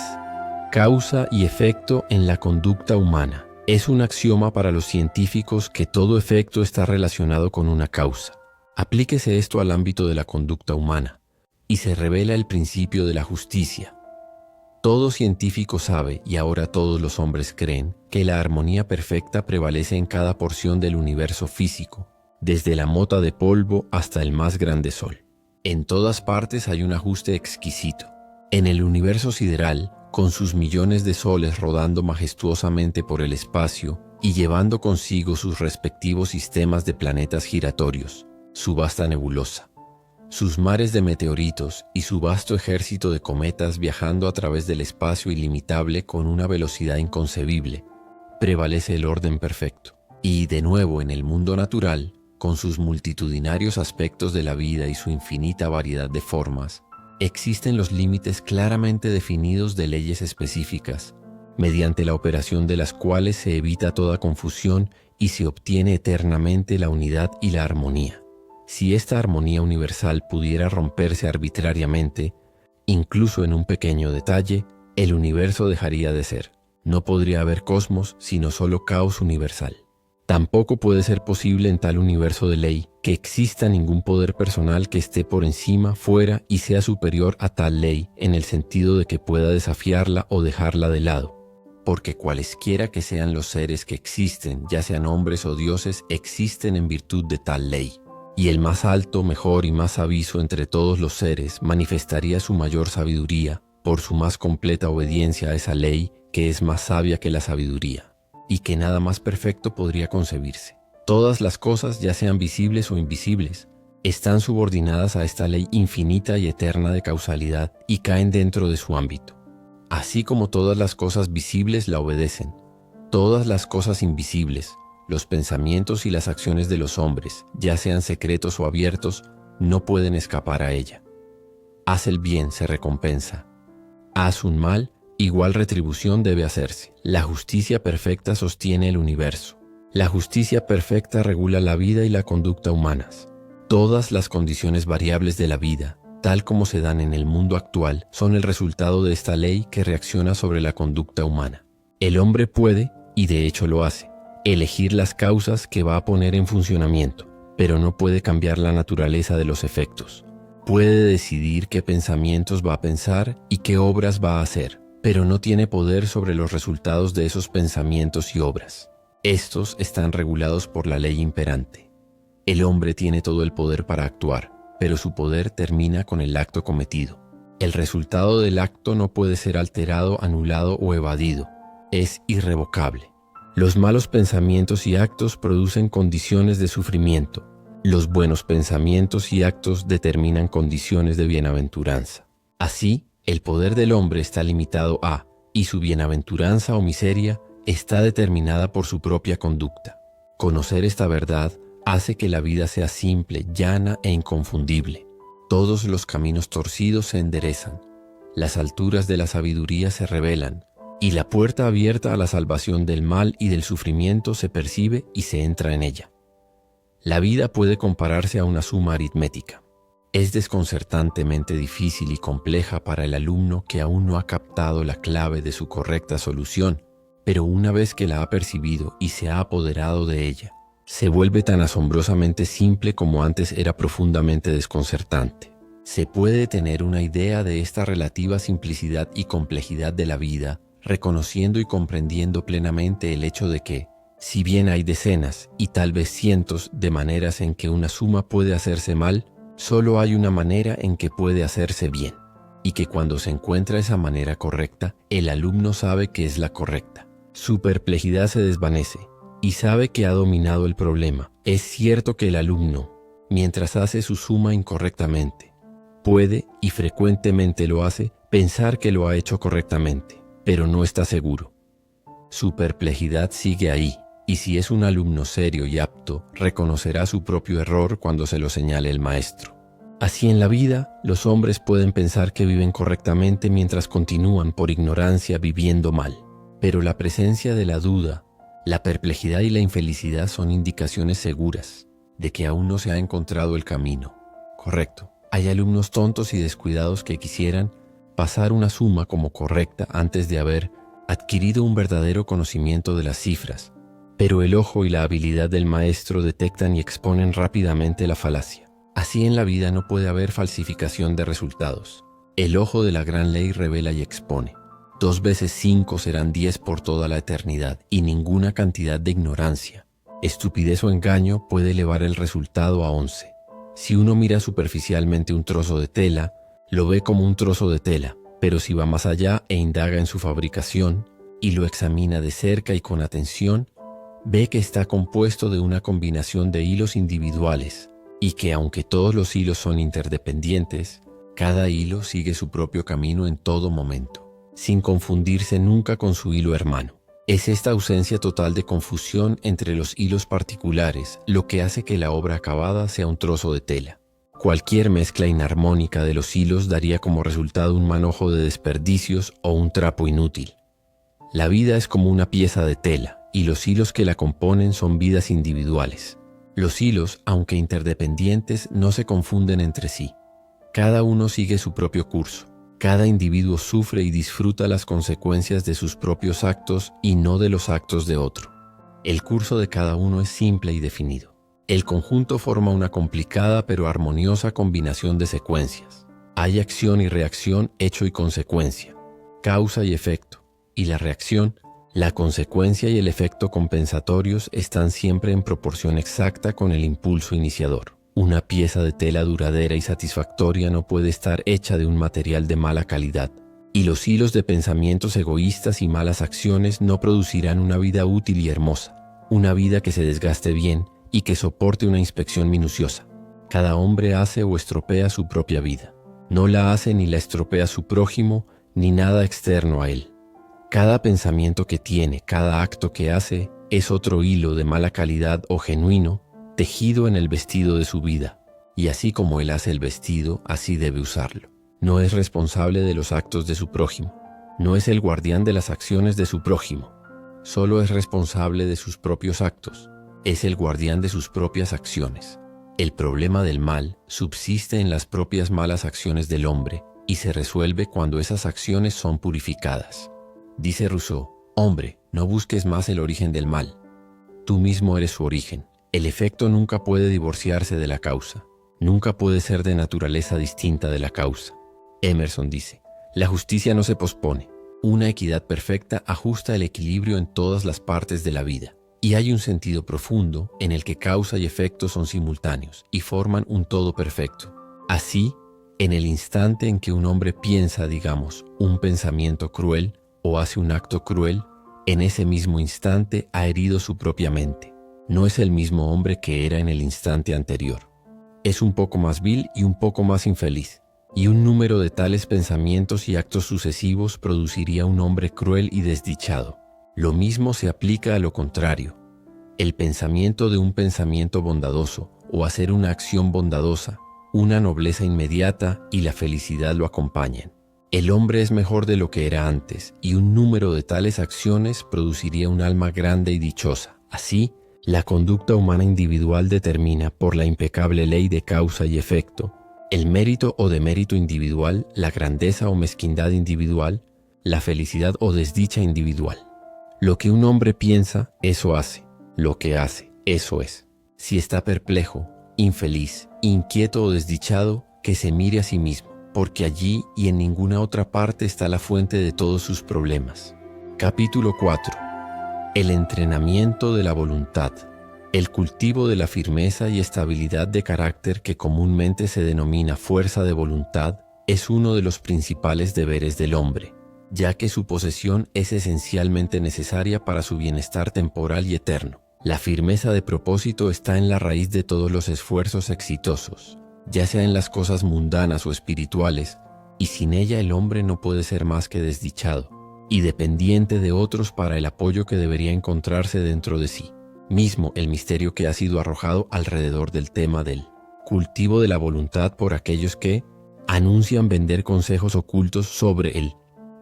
Causa y efecto en la conducta humana. Es un axioma para los científicos que todo efecto está relacionado con una causa. Aplíquese esto al ámbito de la conducta humana y se revela el principio de la justicia. Todo científico sabe, y ahora todos los hombres creen, que la armonía perfecta prevalece en cada porción del universo físico, desde la mota de polvo hasta el más grande sol. En todas partes hay un ajuste exquisito. En el universo sideral, con sus millones de soles rodando majestuosamente por el espacio y llevando consigo sus respectivos sistemas de planetas giratorios, su vasta nebulosa, sus mares de meteoritos y su vasto ejército de cometas viajando a través del espacio ilimitable con una velocidad inconcebible, prevalece el orden perfecto. Y de nuevo en el mundo natural, con sus multitudinarios aspectos de la vida y su infinita variedad de formas, existen los límites claramente definidos de leyes específicas, mediante la operación de las cuales se evita toda confusión y se obtiene eternamente la unidad y la armonía. Si esta armonía universal pudiera romperse arbitrariamente, incluso en un pequeño detalle, el universo dejaría de ser. No podría haber cosmos, sino solo caos universal. Tampoco puede ser posible en tal universo de ley que exista ningún poder personal que esté por encima, fuera y sea superior a tal ley, en el sentido de que pueda desafiarla o dejarla de lado. Porque cualesquiera que sean los seres que existen, ya sean hombres o dioses, existen en virtud de tal ley. Y el más alto, mejor y más aviso entre todos los seres manifestaría su mayor sabiduría por su más completa obediencia a esa ley que es más sabia que la sabiduría, y que nada más perfecto podría concebirse. Todas las cosas, ya sean visibles o invisibles, están subordinadas a esta ley infinita y eterna de causalidad y caen dentro de su ámbito. Así como todas las cosas visibles la obedecen, todas las cosas invisibles, los pensamientos y las acciones de los hombres, ya sean secretos o abiertos, no pueden escapar a ella. Haz el bien, se recompensa. Haz un mal, igual retribución debe hacerse. La justicia perfecta sostiene el universo. La justicia perfecta regula la vida y la conducta humanas. Todas las condiciones variables de la vida, tal como se dan en el mundo actual, son el resultado de esta ley que reacciona sobre la conducta humana. El hombre puede, y de hecho lo hace, elegir las causas que va a poner en funcionamiento, pero no puede cambiar la naturaleza de los efectos. Puede decidir qué pensamientos va a pensar y qué obras va a hacer, pero no tiene poder sobre los resultados de esos pensamientos y obras. Estos están regulados por la ley imperante. El hombre tiene todo el poder para actuar, pero su poder termina con el acto cometido. El resultado del acto no puede ser alterado, anulado o evadido. Es irrevocable. Los malos pensamientos y actos producen condiciones de sufrimiento. Los buenos pensamientos y actos determinan condiciones de bienaventuranza. Así, el poder del hombre está limitado a, y su bienaventuranza o miseria está determinada por su propia conducta. Conocer esta verdad hace que la vida sea simple, llana e inconfundible. Todos los caminos torcidos se enderezan, las alturas de la sabiduría se revelan, y la puerta abierta a la salvación del mal y del sufrimiento se percibe y se entra en ella. La vida puede compararse a una suma aritmética. Es desconcertantemente difícil y compleja para el alumno que aún no ha captado la clave de su correcta solución, pero una vez que la ha percibido y se ha apoderado de ella, se vuelve tan asombrosamente simple como antes era profundamente desconcertante. Se puede tener una idea de esta relativa simplicidad y complejidad de la vida, reconociendo y comprendiendo plenamente el hecho de que, si bien hay decenas y tal vez cientos de maneras en que una suma puede hacerse mal, solo hay una manera en que puede hacerse bien, y que cuando se encuentra esa manera correcta, el alumno sabe que es la correcta. Su perplejidad se desvanece y sabe que ha dominado el problema. Es cierto que el alumno, mientras hace su suma incorrectamente, puede, y frecuentemente lo hace, pensar que lo ha hecho correctamente, pero no está seguro. Su perplejidad sigue ahí, y si es un alumno serio y apto, reconocerá su propio error cuando se lo señale el maestro. Así en la vida, los hombres pueden pensar que viven correctamente mientras continúan por ignorancia viviendo mal. Pero la presencia de la duda, la perplejidad y la infelicidad son indicaciones seguras de que aún no se ha encontrado el camino. Correcto. Hay alumnos tontos y descuidados que quisieran pasar una suma como correcta antes de haber adquirido un verdadero conocimiento de las cifras, pero el ojo y la habilidad del maestro detectan y exponen rápidamente la falacia. Así en la vida no puede haber falsificación de resultados. El ojo de la gran ley revela y expone. 2 veces 5 serán 10 por toda la eternidad, y ninguna cantidad de ignorancia, estupidez o engaño puede elevar el resultado a 11. Si uno mira superficialmente un trozo de tela, lo ve como un trozo de tela, pero si va más allá e indaga en su fabricación, y lo examina de cerca y con atención, ve que está compuesto de una combinación de hilos individuales, y que aunque todos los hilos son interdependientes, cada hilo sigue su propio camino en todo momento, sin confundirse nunca con su hilo hermano. Es esta ausencia total de confusión entre los hilos particulares lo que hace que la obra acabada sea un trozo de tela. Cualquier mezcla inarmónica de los hilos daría como resultado un manojo de desperdicios o un trapo inútil. La vida es como una pieza de tela, y los hilos que la componen son vidas individuales. Los hilos, aunque interdependientes, no se confunden entre sí. Cada uno sigue su propio curso. Cada individuo sufre y disfruta las consecuencias de sus propios actos y no de los actos de otro. El curso de cada uno es simple y definido. El conjunto forma una complicada pero armoniosa combinación de secuencias. Hay acción y reacción, hecho y consecuencia, causa y efecto, y la reacción, la consecuencia y el efecto compensatorios están siempre en proporción exacta con el impulso iniciador. Una pieza de tela duradera y satisfactoria no puede estar hecha de un material de mala calidad, y los hilos de pensamientos egoístas y malas acciones no producirán una vida útil y hermosa, una vida que se desgaste bien y que soporte una inspección minuciosa. Cada hombre hace o estropea su propia vida. No la hace ni la estropea su prójimo, ni nada externo a él. Cada pensamiento que tiene, cada acto que hace, es otro hilo de mala calidad o genuino, tejido en el vestido de su vida, y así como él hace el vestido, así debe usarlo. No es responsable de los actos de su prójimo, no es el guardián de las acciones de su prójimo, solo es responsable de sus propios actos, es el guardián de sus propias acciones. El problema del mal subsiste en las propias malas acciones del hombre y se resuelve cuando esas acciones son purificadas. Dice Rousseau: hombre, no busques más el origen del mal, tú mismo eres su origen. El efecto nunca puede divorciarse de la causa. nunca puede ser de naturaleza distinta de la causa. Emerson dice, la justicia no se pospone. Una equidad perfecta ajusta el equilibrio en todas las partes de la vida. Y hay un sentido profundo en el que causa y efecto son simultáneos y forman un todo perfecto. Así, en el instante en que un hombre piensa, digamos, un pensamiento cruel o hace un acto cruel, en ese mismo instante ha herido su propia mente. No es el mismo hombre que era en el instante anterior. Es un poco más vil y un poco más infeliz. Y un número de tales pensamientos y actos sucesivos produciría un hombre cruel y desdichado. Lo mismo se aplica a lo contrario. El pensamiento de un pensamiento bondadoso o hacer una acción bondadosa, una nobleza inmediata y la felicidad lo acompañan. El hombre es mejor de lo que era antes y un número de tales acciones produciría un alma grande y dichosa. Así, la conducta humana individual determina por la impecable ley de causa y efecto el mérito o demérito individual, la grandeza o mezquindad individual, la felicidad o desdicha individual. Lo que un hombre piensa, eso hace. Lo que hace, eso es. Si está perplejo, infeliz, inquieto o desdichado, que se mire a sí mismo, porque allí y en ninguna otra parte está la fuente de todos sus problemas. Capítulo 4. El entrenamiento de la voluntad. El cultivo de la firmeza y estabilidad de carácter que comúnmente se denomina fuerza de voluntad es uno de los principales deberes del hombre, ya que su posesión es esencialmente necesaria para su bienestar temporal y eterno. La firmeza de propósito está en la raíz de todos los esfuerzos exitosos, ya sea en las cosas mundanas o espirituales, y sin ella el hombre no puede ser más que desdichado y dependiente de otros para el apoyo que debería encontrarse dentro de sí mismo, el misterio que ha sido arrojado alrededor del tema del cultivo de la voluntad por aquellos que anuncian vender consejos ocultos sobre el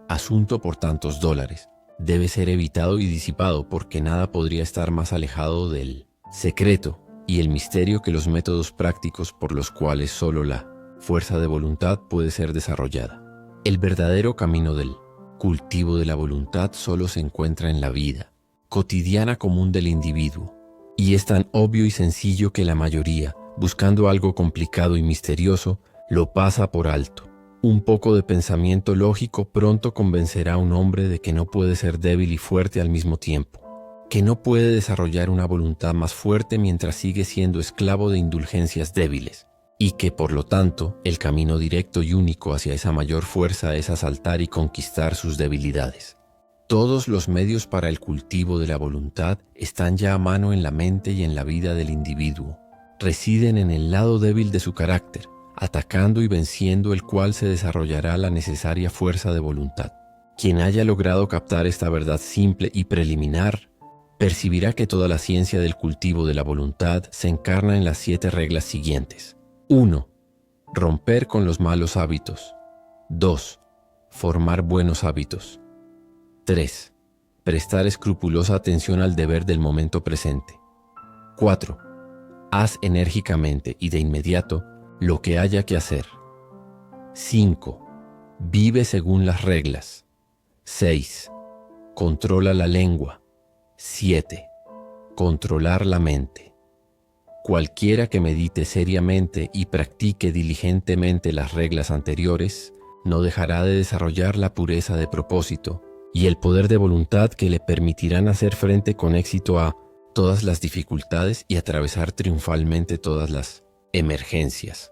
asunto por tantos dólares. Debe ser evitado y disipado porque nada podría estar más alejado del secreto y el misterio que los métodos prácticos por los cuales solo la fuerza de voluntad puede ser desarrollada. El verdadero camino del cultivo de la voluntad solo se encuentra en la vida cotidiana común del individuo, y es tan obvio y sencillo que la mayoría, buscando algo complicado y misterioso, lo pasa por alto. Un poco de pensamiento lógico pronto convencerá a un hombre de que no puede ser débil y fuerte al mismo tiempo, que no puede desarrollar una voluntad más fuerte mientras sigue siendo esclavo de indulgencias débiles, y que, por lo tanto, el camino directo y único hacia esa mayor fuerza es asaltar y conquistar sus debilidades. Todos los medios para el cultivo de la voluntad están ya a mano en la mente y en la vida del individuo. Residen en el lado débil de su carácter, atacando y venciendo el cual se desarrollará la necesaria fuerza de voluntad. Quien haya logrado captar esta verdad simple y preliminar, percibirá que toda la ciencia del cultivo de la voluntad se encarna en las 7 reglas siguientes. 1. Romper con los malos hábitos. 2. Formar buenos hábitos. 3. Prestar escrupulosa atención al deber del momento presente. 4. Haz enérgicamente y de inmediato lo que haya que hacer. 5. Vive según las reglas. 6. Controla la lengua. 7. Controlar la mente. Cualquiera que medite seriamente y practique diligentemente las reglas anteriores, no dejará de desarrollar la pureza de propósito y el poder de voluntad que le permitirán hacer frente con éxito a todas las dificultades y atravesar triunfalmente todas las emergencias.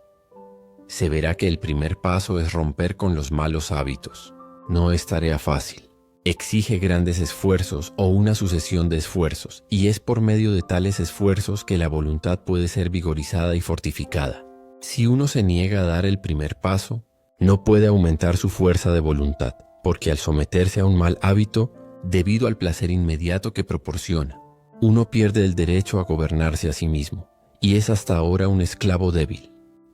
Se verá que el primer paso es romper con los malos hábitos. No es tarea fácil. Exige grandes esfuerzos o una sucesión de esfuerzos, y es por medio de tales esfuerzos que la voluntad puede ser vigorizada y fortificada. Si uno se niega a dar el primer paso, no puede aumentar su fuerza de voluntad, porque al someterse a un mal hábito, debido al placer inmediato que proporciona, uno pierde el derecho a gobernarse a sí mismo, y es hasta ahora un esclavo débil.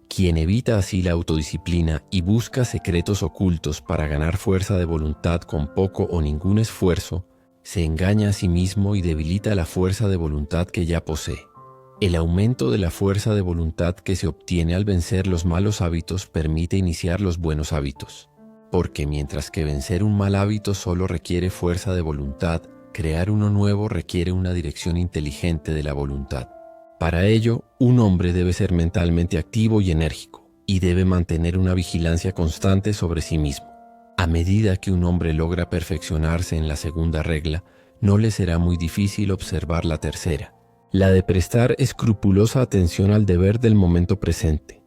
Quien evita así la autodisciplina y busca secretos ocultos para ganar fuerza de voluntad con poco o ningún esfuerzo, se engaña a sí mismo y debilita la fuerza de voluntad que ya posee. El aumento de la fuerza de voluntad que se obtiene al vencer los malos hábitos permite iniciar los buenos hábitos. Porque mientras que vencer un mal hábito solo requiere fuerza de voluntad, crear uno nuevo requiere una dirección inteligente de la voluntad. Para ello, un hombre debe ser mentalmente activo y enérgico, y debe mantener una vigilancia constante sobre sí mismo. A medida que un hombre logra perfeccionarse en la segunda regla, no le será muy difícil observar la tercera, la de prestar escrupulosa atención al deber del momento presente.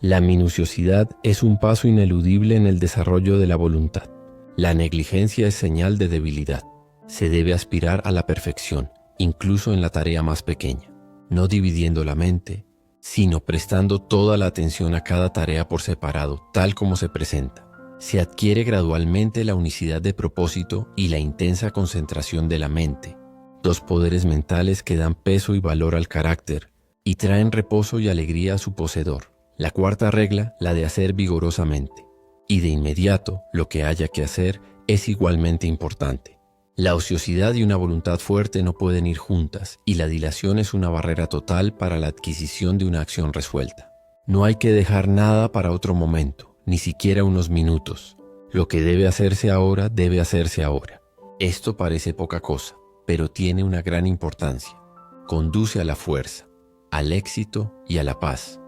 La minuciosidad es un paso ineludible en el desarrollo de la voluntad. La negligencia es señal de debilidad. Se debe aspirar a la perfección, incluso en la tarea más pequeña, no dividiendo la mente, sino prestando toda la atención a cada tarea por separado, tal como se presenta. Se adquiere gradualmente la unicidad de propósito y la intensa concentración de la mente, dos poderes mentales que dan peso y valor al carácter y traen reposo y alegría a su poseedor. La cuarta regla, la de hacer vigorosamente. Y de inmediato, lo que haya que hacer es igualmente importante. La ociosidad y una voluntad fuerte no pueden ir juntas, y la dilación es una barrera total para la adquisición de una acción resuelta. No hay que dejar nada para otro momento, ni siquiera unos minutos. Lo que debe hacerse ahora, debe hacerse ahora. Esto parece poca cosa, pero tiene una gran importancia. Conduce a la fuerza, al éxito y a la paz.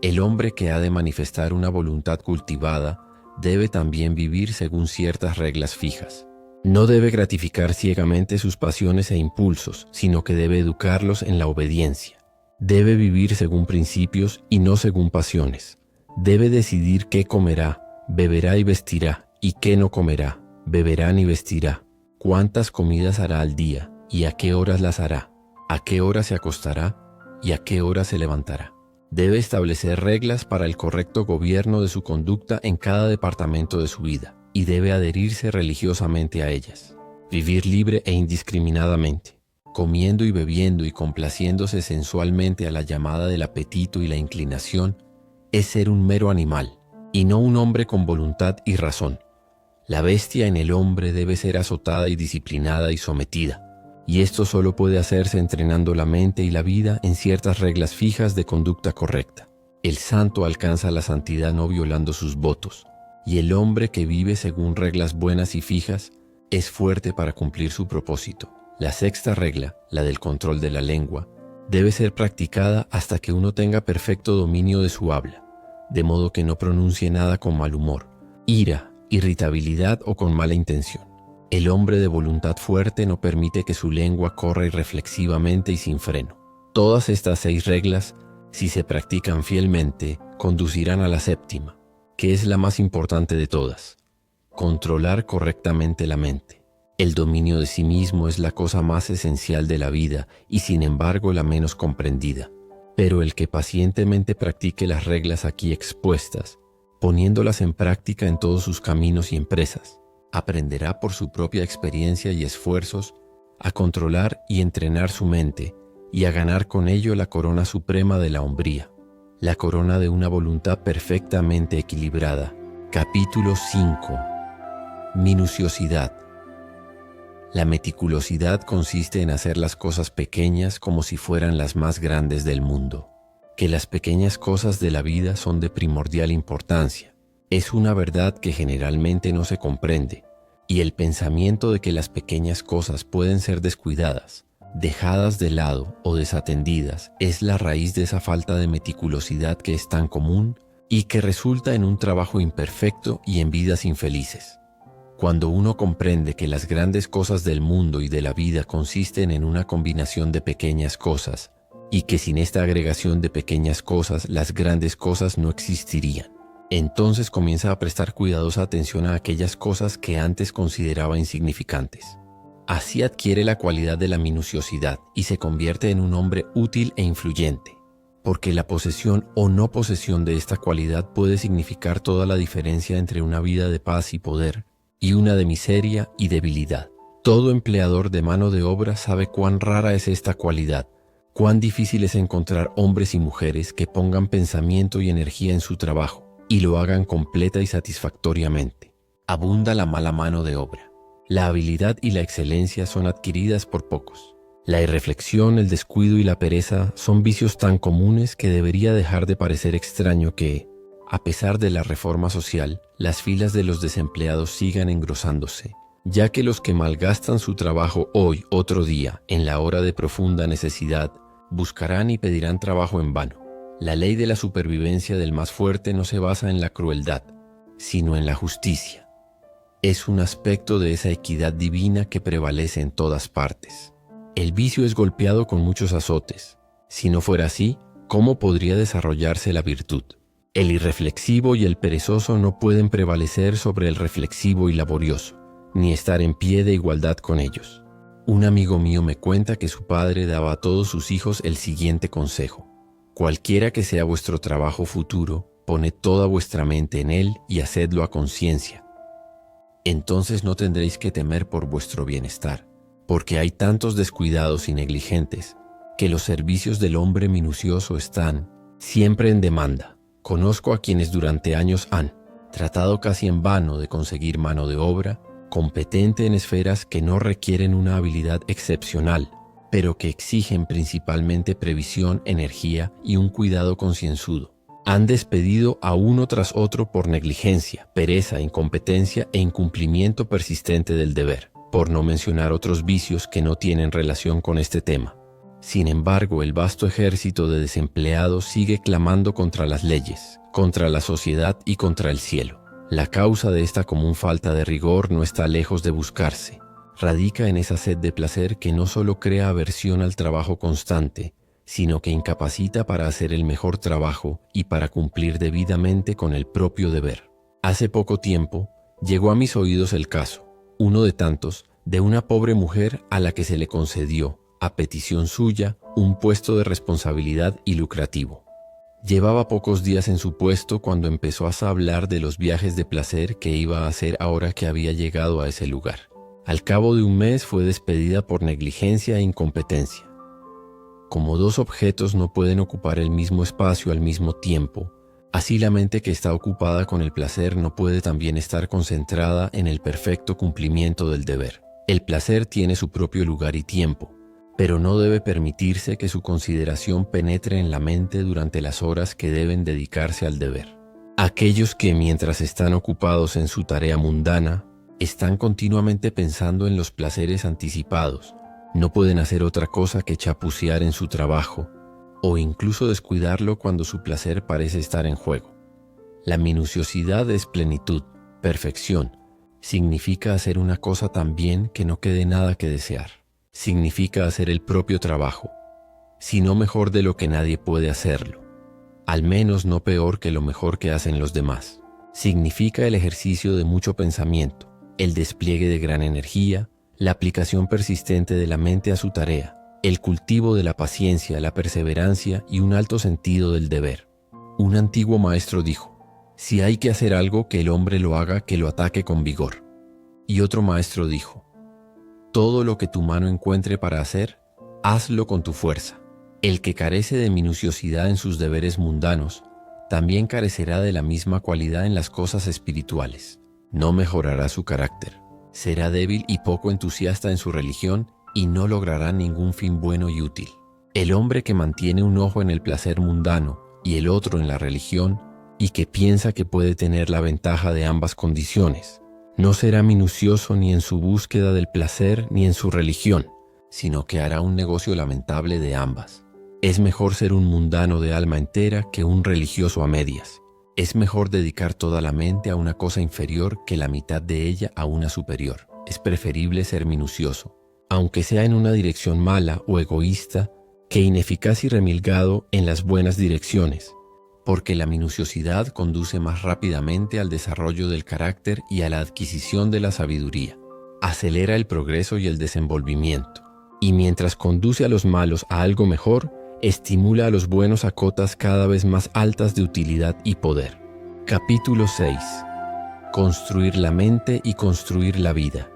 El hombre que ha de manifestar una voluntad cultivada debe también vivir según ciertas reglas fijas. No debe gratificar ciegamente sus pasiones e impulsos, sino que debe educarlos en la obediencia. Debe vivir según principios y no según pasiones. Debe decidir qué comerá, beberá y vestirá, y qué no comerá, beberá ni vestirá, cuántas comidas hará al día y a qué horas las hará, a qué hora se acostará y a qué hora se levantará. Debe establecer reglas para el correcto gobierno de su conducta en cada departamento de su vida y debe adherirse religiosamente a ellas. Vivir libre e indiscriminadamente, comiendo y bebiendo y complaciéndose sensualmente a la llamada del apetito y la inclinación, es ser un mero animal y no un hombre con voluntad y razón. La bestia en el hombre debe ser azotada y disciplinada y sometida. Y esto solo puede hacerse entrenando la mente y la vida en ciertas reglas fijas de conducta correcta. El santo alcanza la santidad no violando sus votos, y el hombre que vive según reglas buenas y fijas es fuerte para cumplir su propósito. La sexta regla, la del control de la lengua, debe ser practicada hasta que uno tenga perfecto dominio de su habla, de modo que no pronuncie nada con mal humor, ira, irritabilidad o con mala intención. El hombre de voluntad fuerte no permite que su lengua corra irreflexivamente y sin freno. Todas estas 6 reglas, si se practican fielmente, conducirán a la séptima, que es la más importante de todas: controlar correctamente la mente. El dominio de sí mismo es la cosa más esencial de la vida y sin embargo la menos comprendida. Pero el que pacientemente practique las reglas aquí expuestas, poniéndolas en práctica en todos sus caminos y empresas, aprenderá por su propia experiencia y esfuerzos a controlar y entrenar su mente y a ganar con ello la corona suprema de la hombría, la corona de una voluntad perfectamente equilibrada. Capítulo 5. Minuciosidad. La meticulosidad consiste en hacer las cosas pequeñas como si fueran las más grandes del mundo. Que las pequeñas cosas de la vida son de primordial importancia es una verdad que generalmente no se comprende, y el pensamiento de que las pequeñas cosas pueden ser descuidadas, dejadas de lado o desatendidas es la raíz de esa falta de meticulosidad que es tan común y que resulta en un trabajo imperfecto y en vidas infelices. Cuando uno comprende que las grandes cosas del mundo y de la vida consisten en una combinación de pequeñas cosas, y que sin esta agregación de pequeñas cosas las grandes cosas no existirían, entonces comienza a prestar cuidadosa atención a aquellas cosas que antes consideraba insignificantes. Así adquiere la cualidad de la minuciosidad y se convierte en un hombre útil e influyente, porque la posesión o no posesión de esta cualidad puede significar toda la diferencia entre una vida de paz y poder y una de miseria y debilidad. Todo empleador de mano de obra sabe cuán rara es esta cualidad, cuán difícil es encontrar hombres y mujeres que pongan pensamiento y energía en su trabajo y lo hagan completa y satisfactoriamente. Abunda la mala mano de obra. La habilidad y la excelencia son adquiridas por pocos. La irreflexión, el descuido y la pereza son vicios tan comunes que debería dejar de parecer extraño que, a pesar de la reforma social, las filas de los desempleados sigan engrosándose, ya que los que malgastan su trabajo hoy, otro día, en la hora de profunda necesidad, Buscarán y pedirán trabajo en vano. La ley de la supervivencia del más fuerte no se basa en la crueldad, sino en la justicia. Es un aspecto de esa equidad divina que prevalece en todas partes. El vicio es golpeado con muchos azotes. Si no fuera así, ¿cómo podría desarrollarse la virtud? El irreflexivo y el perezoso no pueden prevalecer sobre el reflexivo y laborioso, ni estar en pie de igualdad con ellos. Un amigo mío me cuenta que su padre daba a todos sus hijos el siguiente consejo: cualquiera que sea vuestro trabajo futuro, poned toda vuestra mente en él y hacedlo a conciencia. Entonces no tendréis que temer por vuestro bienestar, porque hay tantos descuidados y negligentes que los servicios del hombre minucioso están siempre en demanda. Conozco a quienes durante años han tratado casi en vano de conseguir mano de obra competente en esferas que no requieren una habilidad excepcional, pero que exigen principalmente previsión, energía y un cuidado concienzudo. Han despedido a uno tras otro por negligencia, pereza, incompetencia e incumplimiento persistente del deber, por no mencionar otros vicios que no tienen relación con este tema. Sin embargo, el vasto ejército de desempleados sigue clamando contra las leyes, contra la sociedad y contra el cielo. La causa de esta común falta de rigor no está lejos de buscarse. Radica en esa sed de placer que no solo crea aversión al trabajo constante, sino que incapacita para hacer el mejor trabajo y para cumplir debidamente con el propio deber. Hace poco tiempo llegó a mis oídos el caso, uno de tantos, de una pobre mujer a la que se le concedió, a petición suya, un puesto de responsabilidad y lucrativo. Llevaba pocos días en su puesto cuando empezó a hablar de los viajes de placer que iba a hacer ahora que había llegado a ese lugar. Al cabo de un mes fue despedida por negligencia e incompetencia. Como dos objetos no pueden ocupar el mismo espacio al mismo tiempo, así la mente que está ocupada con el placer no puede también estar concentrada en el perfecto cumplimiento del deber. El placer tiene su propio lugar y tiempo, pero no debe permitirse que su consideración penetre en la mente durante las horas que deben dedicarse al deber. Aquellos que, mientras están ocupados en su tarea mundana, están continuamente pensando en los placeres anticipados, no pueden hacer otra cosa que chapucear en su trabajo o incluso descuidarlo cuando su placer parece estar en juego. La minuciosidad es plenitud, perfección. Significa hacer una cosa tan bien que no quede nada que desear. Significa hacer el propio trabajo, si no mejor de lo que nadie puede hacerlo, al menos no peor que lo mejor que hacen los demás. Significa el ejercicio de mucho pensamiento, el despliegue de gran energía, la aplicación persistente de la mente a su tarea, el cultivo de la paciencia, la perseverancia y un alto sentido del deber. Un antiguo maestro dijo: si hay que hacer algo, que el hombre lo haga, que lo ataque con vigor. Y otro maestro dijo: todo lo que tu mano encuentre para hacer, hazlo con tu fuerza. El que carece de minuciosidad en sus deberes mundanos, también carecerá de la misma cualidad en las cosas espirituales. No mejorará su carácter. Será débil y poco entusiasta en su religión y no logrará ningún fin bueno y útil. El hombre que mantiene un ojo en el placer mundano y el otro en la religión, y que piensa que puede tener la ventaja de ambas condiciones, no será minucioso ni en su búsqueda del placer ni en su religión, sino que hará un negocio lamentable de ambas. Es mejor ser un mundano de alma entera que un religioso a medias. Es mejor dedicar toda la mente a una cosa inferior que la mitad de ella a una superior. Es preferible ser minucioso, aunque sea en una dirección mala o egoísta, que ineficaz y remilgado en las buenas direcciones, porque la minuciosidad conduce más rápidamente al desarrollo del carácter y a la adquisición de la sabiduría. Acelera el progreso y el desenvolvimiento, y mientras conduce a los malos a algo mejor, estimula a los buenos a cotas cada vez más altas de utilidad y poder. Capítulo 6. Construir la mente y construir la vida.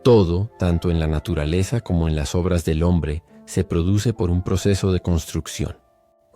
Todo, tanto en la naturaleza como en las obras del hombre, se produce por un proceso de construcción.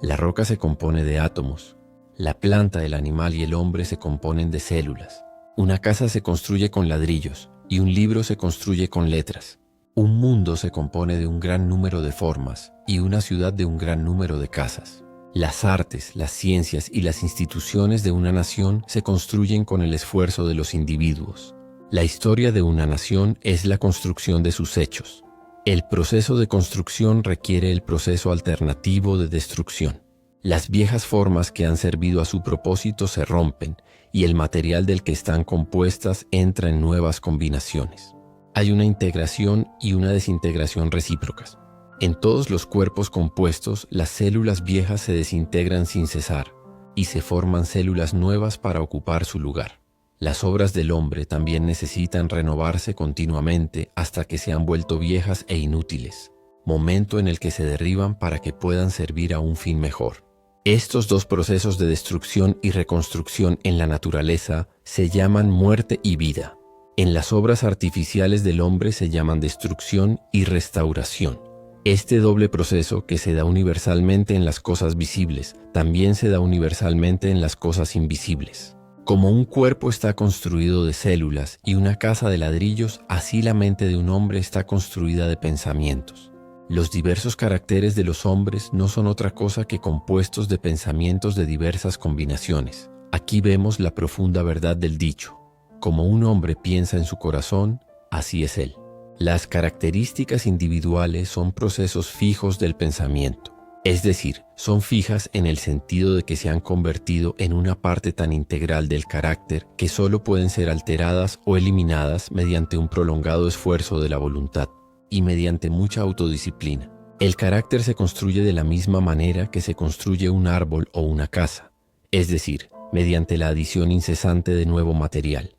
La roca se compone de átomos. La planta, el animal y el hombre se componen de células. Una casa se construye con ladrillos y un libro se construye con letras. Un mundo se compone de un gran número de formas y una ciudad de un gran número de casas. Las artes, las ciencias y las instituciones de una nación se construyen con el esfuerzo de los individuos. La historia de una nación es la construcción de sus hechos. El proceso de construcción requiere el proceso alternativo de destrucción. Las viejas formas que han servido a su propósito se rompen y el material del que están compuestas entra en nuevas combinaciones. Hay una integración y una desintegración recíprocas. En todos los cuerpos compuestos, las células viejas se desintegran sin cesar y se forman células nuevas para ocupar su lugar. Las obras del hombre también necesitan renovarse continuamente hasta que se han vuelto viejas e inútiles, momento en el que se derriban para que puedan servir a un fin mejor. Estos dos procesos de destrucción y reconstrucción en la naturaleza se llaman muerte y vida. En las obras artificiales del hombre se llaman destrucción y restauración. Este doble proceso, que se da universalmente en las cosas visibles, también se da universalmente en las cosas invisibles. Como un cuerpo está construido de células y una casa de ladrillos, así la mente de un hombre está construida de pensamientos. Los diversos caracteres de los hombres no son otra cosa que compuestos de pensamientos de diversas combinaciones. Aquí vemos la profunda verdad del dicho: como un hombre piensa en su corazón, así es él. Las características individuales son procesos fijos del pensamiento, es decir, son fijas en el sentido de que se han convertido en una parte tan integral del carácter que solo pueden ser alteradas o eliminadas mediante un prolongado esfuerzo de la voluntad y mediante mucha autodisciplina. El carácter se construye de la misma manera que se construye un árbol o una casa, es decir, mediante la adición incesante de nuevo material.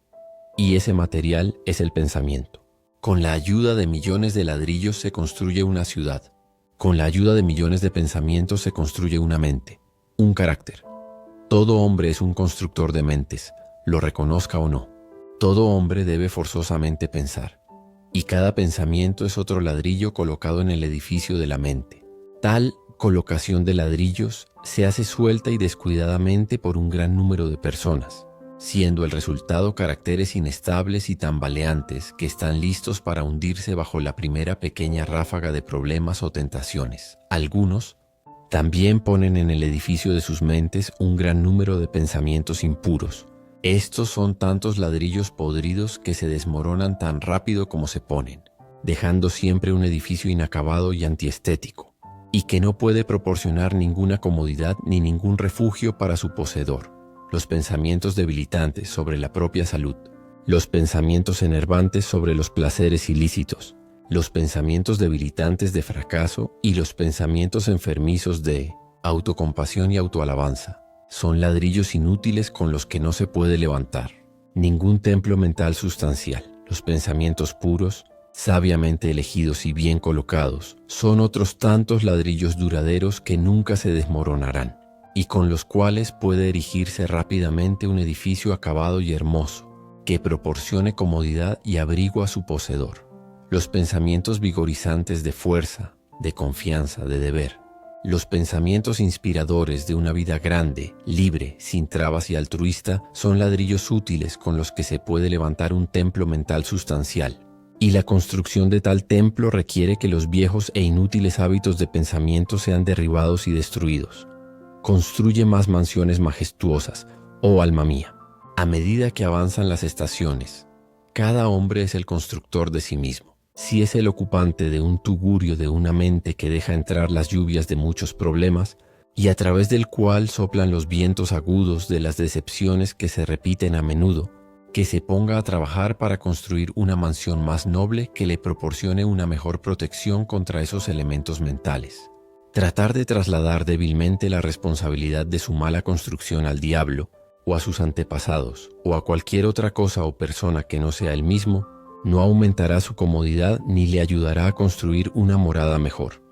Y ese material es el pensamiento. Con la ayuda de millones de ladrillos se construye una ciudad. Con la ayuda de millones de pensamientos se construye una mente, un carácter. Todo hombre es un constructor de mentes, lo reconozca o no. Todo hombre debe forzosamente pensar. Y cada pensamiento es otro ladrillo colocado en el edificio de la mente. Tal colocación de ladrillos se hace suelta y descuidadamente por un gran número de personas, siendo el resultado caracteres inestables y tambaleantes que están listos para hundirse bajo la primera pequeña ráfaga de problemas o tentaciones. Algunos también ponen en el edificio de sus mentes un gran número de pensamientos impuros. Estos son tantos ladrillos podridos que se desmoronan tan rápido como se ponen, dejando siempre un edificio inacabado y antiestético, y que no puede proporcionar ninguna comodidad ni ningún refugio para su poseedor. Los pensamientos debilitantes sobre la propia salud, los pensamientos enervantes sobre los placeres ilícitos, los pensamientos debilitantes de fracaso y los pensamientos enfermizos de autocompasión y autoalabanza son ladrillos inútiles con los que no se puede levantar ningún templo mental sustancial. Los pensamientos puros, sabiamente elegidos y bien colocados, son otros tantos ladrillos duraderos que nunca se desmoronarán y con los cuales puede erigirse rápidamente un edificio acabado y hermoso, que proporcione comodidad y abrigo a su poseedor. Los pensamientos vigorizantes de fuerza, de confianza, de deber, los pensamientos inspiradores de una vida grande, libre, sin trabas y altruista, son ladrillos útiles con los que se puede levantar un templo mental sustancial. Y la construcción de tal templo requiere que los viejos e inútiles hábitos de pensamiento sean derribados y destruidos. Construye más mansiones majestuosas, oh alma mía. A medida que avanzan las estaciones, cada hombre es el constructor de sí mismo. Si es el ocupante de un tugurio de una mente que deja entrar las lluvias de muchos problemas y a través del cual soplan los vientos agudos de las decepciones que se repiten a menudo, que se ponga a trabajar para construir una mansión más noble que le proporcione una mejor protección contra esos elementos mentales. Tratar de trasladar débilmente la responsabilidad de su mala construcción al diablo, o a sus antepasados, o a cualquier otra cosa o persona que no sea él mismo, no aumentará su comodidad ni le ayudará a construir una morada mejor.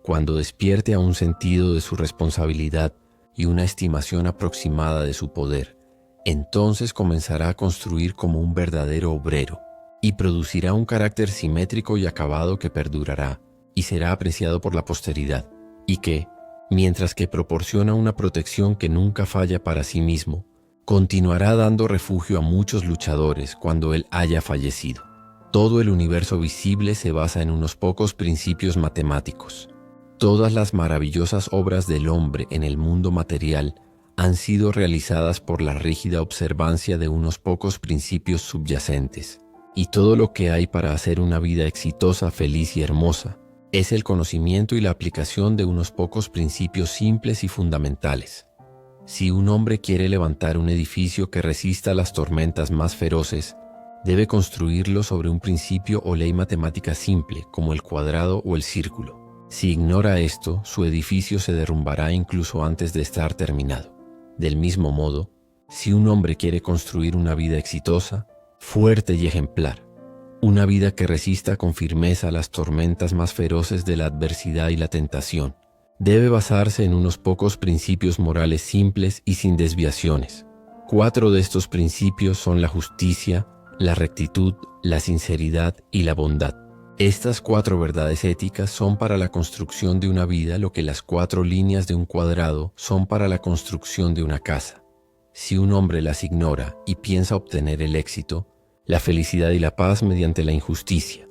Cuando despierte a un sentido de su responsabilidad y una estimación aproximada de su poder, entonces comenzará a construir como un verdadero obrero y producirá un carácter simétrico y acabado que perdurará y será apreciado por la posteridad, y que, mientras que proporciona una protección que nunca falla para sí mismo, continuará dando refugio a muchos luchadores cuando él haya fallecido. Todo el universo visible se basa en unos pocos principios matemáticos. Todas las maravillosas obras del hombre en el mundo material han sido realizadas por la rígida observancia de unos pocos principios subyacentes. Y todo lo que hay para hacer una vida exitosa, feliz y hermosa es el conocimiento y la aplicación de unos pocos principios simples y fundamentales. Si un hombre quiere levantar un edificio que resista las tormentas más feroces, debe construirlo sobre un principio o ley matemática simple, como el cuadrado o el círculo. Si ignora esto, su edificio se derrumbará incluso antes de estar terminado. Del mismo modo, si un hombre quiere construir una vida exitosa, fuerte y ejemplar, una vida que resista con firmeza las tormentas más feroces de la adversidad y la tentación, debe basarse en unos pocos principios morales simples y sin desviaciones. 4 de estos principios son la justicia, la rectitud, la sinceridad y la bondad. Estas 4 verdades éticas son para la construcción de una vida lo que las 4 líneas de un cuadrado son para la construcción de una casa. Si un hombre las ignora y piensa obtener el éxito, la felicidad y la paz mediante la injusticia,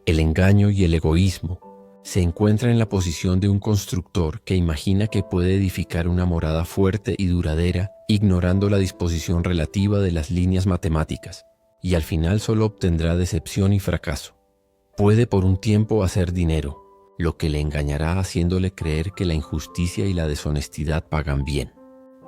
el engaño y el egoísmo, se encuentra en la posición de un constructor que imagina que puede edificar una morada fuerte y duradera ignorando la disposición relativa de las líneas matemáticas, y al final solo obtendrá decepción y fracaso. Puede por un tiempo hacer dinero, lo que le engañará haciéndole creer que la injusticia y la deshonestidad pagan bien.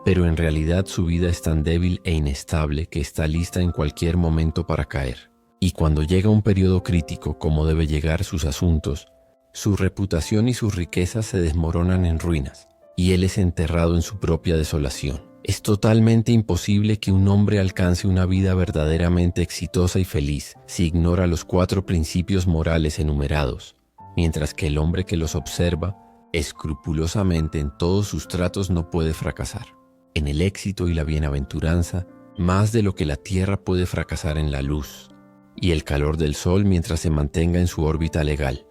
Pero en realidad su vida es tan débil e inestable que está lista en cualquier momento para caer. Y cuando llega un periodo crítico, como debe llegar sus asuntos, su reputación y sus riquezas se desmoronan en ruinas, y él es enterrado en su propia desolación. Es totalmente imposible que un hombre alcance una vida verdaderamente exitosa y feliz si ignora los 4 principios morales enumerados, mientras que el hombre que los observa escrupulosamente en todos sus tratos no puede fracasar en el éxito y la bienaventuranza, más de lo que la tierra puede fracasar en la luz y el calor del sol mientras se mantenga en su órbita legal,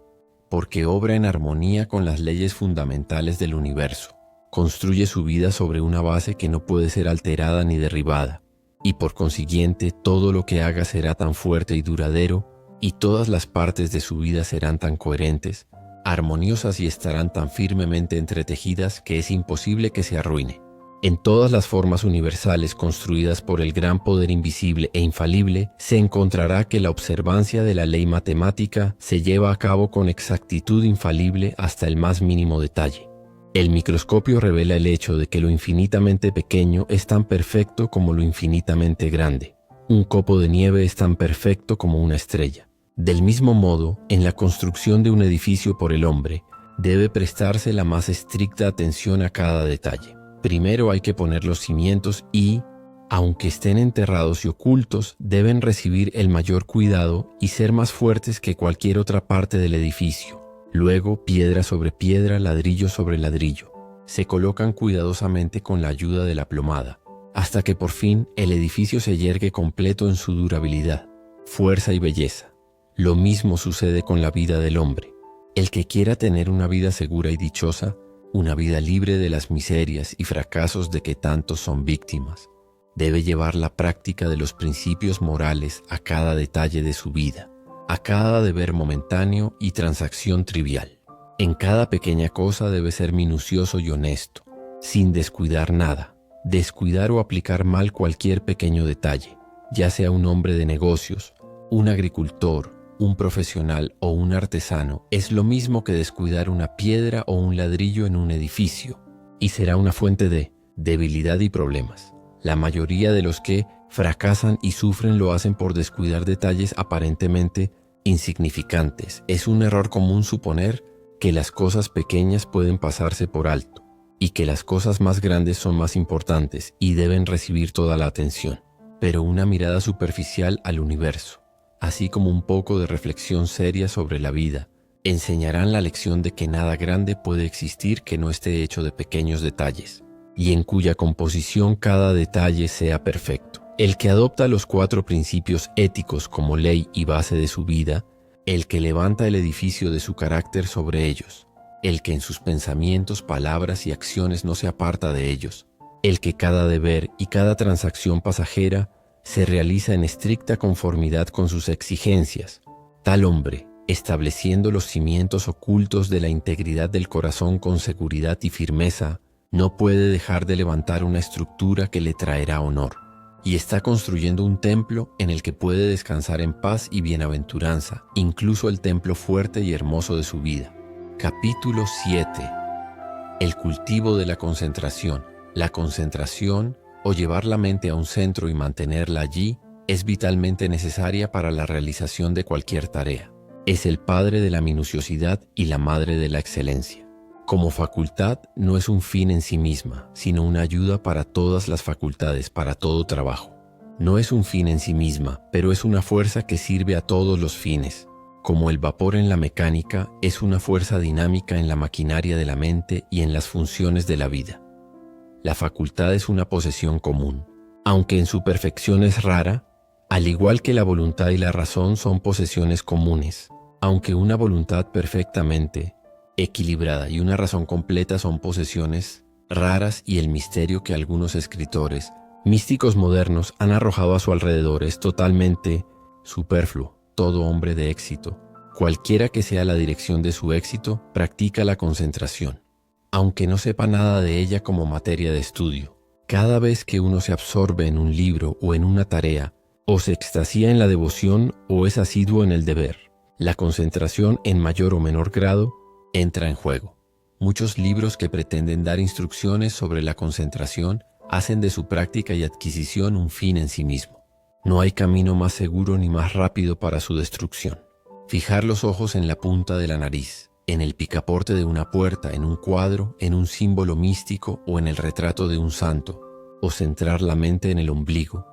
porque obra en armonía con las leyes fundamentales del universo. Construye su vida sobre una base que no puede ser alterada ni derribada, y por consiguiente todo lo que haga será tan fuerte y duradero, y todas las partes de su vida serán tan coherentes, armoniosas y estarán tan firmemente entretejidas que es imposible que se arruine. En todas las formas universales construidas por el gran poder invisible e infalible, se encontrará que la observancia de la ley matemática se lleva a cabo con exactitud infalible hasta el más mínimo detalle. El microscopio revela el hecho de que lo infinitamente pequeño es tan perfecto como lo infinitamente grande. Un copo de nieve es tan perfecto como una estrella. Del mismo modo, en la construcción de un edificio por el hombre, debe prestarse la más estricta atención a cada detalle. Primero hay que poner los cimientos y, aunque estén enterrados y ocultos, deben recibir el mayor cuidado y ser más fuertes que cualquier otra parte del edificio. Luego, piedra sobre piedra, ladrillo sobre ladrillo, se colocan cuidadosamente con la ayuda de la plomada, hasta que por fin el edificio se yergue completo en su durabilidad, fuerza y belleza. Lo mismo sucede con la vida del hombre. El que quiera tener una vida segura y dichosa, una vida libre de las miserias y fracasos de que tantos son víctimas, debe llevar la práctica de los principios morales a cada detalle de su vida, a cada deber momentáneo y transacción trivial. En cada pequeña cosa debe ser minucioso y honesto, sin descuidar nada. Descuidar o aplicar mal cualquier pequeño detalle, ya sea un hombre de negocios, un agricultor, un profesional o un artesano, es lo mismo que descuidar una piedra o un ladrillo en un edificio, y será una fuente de debilidad y problemas. La mayoría de los que fracasan y sufren lo hacen por descuidar detalles aparentemente insignificantes. Es un error común suponer que las cosas pequeñas pueden pasarse por alto, y que las cosas más grandes son más importantes y deben recibir toda la atención. Pero una mirada superficial al universo, así como un poco de reflexión seria sobre la vida, enseñarán la lección de que nada grande puede existir que no esté hecho de pequeños detalles, y en cuya composición cada detalle sea perfecto. El que adopta los 4 principios éticos como ley y base de su vida, el que levanta el edificio de su carácter sobre ellos, el que en sus pensamientos, palabras y acciones no se aparta de ellos, el que cada deber y cada transacción pasajera se realiza en estricta conformidad con sus exigencias. Tal hombre, estableciendo los cimientos ocultos de la integridad del corazón con seguridad y firmeza, no puede dejar de levantar una estructura que le traerá honor. y está construyendo un templo en el que puede descansar en paz y bienaventuranza, incluso el templo fuerte y hermoso de su vida. Capítulo 7. El cultivo de la concentración. La concentración, o llevar la mente a un centro y mantenerla allí, es vitalmente necesaria para la realización de cualquier tarea. Es el padre de la minuciosidad y la madre de la excelencia. Como facultad, no es un fin en sí misma, sino una ayuda para todas las facultades, para todo trabajo. No es un fin en sí misma, pero es una fuerza que sirve a todos los fines. Como el vapor en la mecánica, es una fuerza dinámica en la maquinaria de la mente y en las funciones de la vida. La facultad es una posesión común. Aunque en su perfección es rara, al igual que la voluntad y la razón son posesiones comunes, aunque una voluntad perfectamente equilibrada y una razón completa son posesiones raras, y el misterio que algunos escritores místicos modernos han arrojado a su alrededor es totalmente superfluo. Todo hombre de éxito, cualquiera que sea la dirección de su éxito, practica la concentración, aunque no sepa nada de ella como materia de estudio. Cada vez que uno se absorbe en un libro o en una tarea, o se extasía en la devoción o es asiduo en el deber, la concentración en mayor o menor grado entra en juego. Muchos libros que pretenden dar instrucciones sobre la concentración hacen de su práctica y adquisición un fin en sí mismo. No hay camino más seguro ni más rápido para su destrucción. Fijar los ojos en la punta de la nariz, en el picaporte de una puerta, en un cuadro, en un símbolo místico o en el retrato de un santo, o centrar la mente en el ombligo,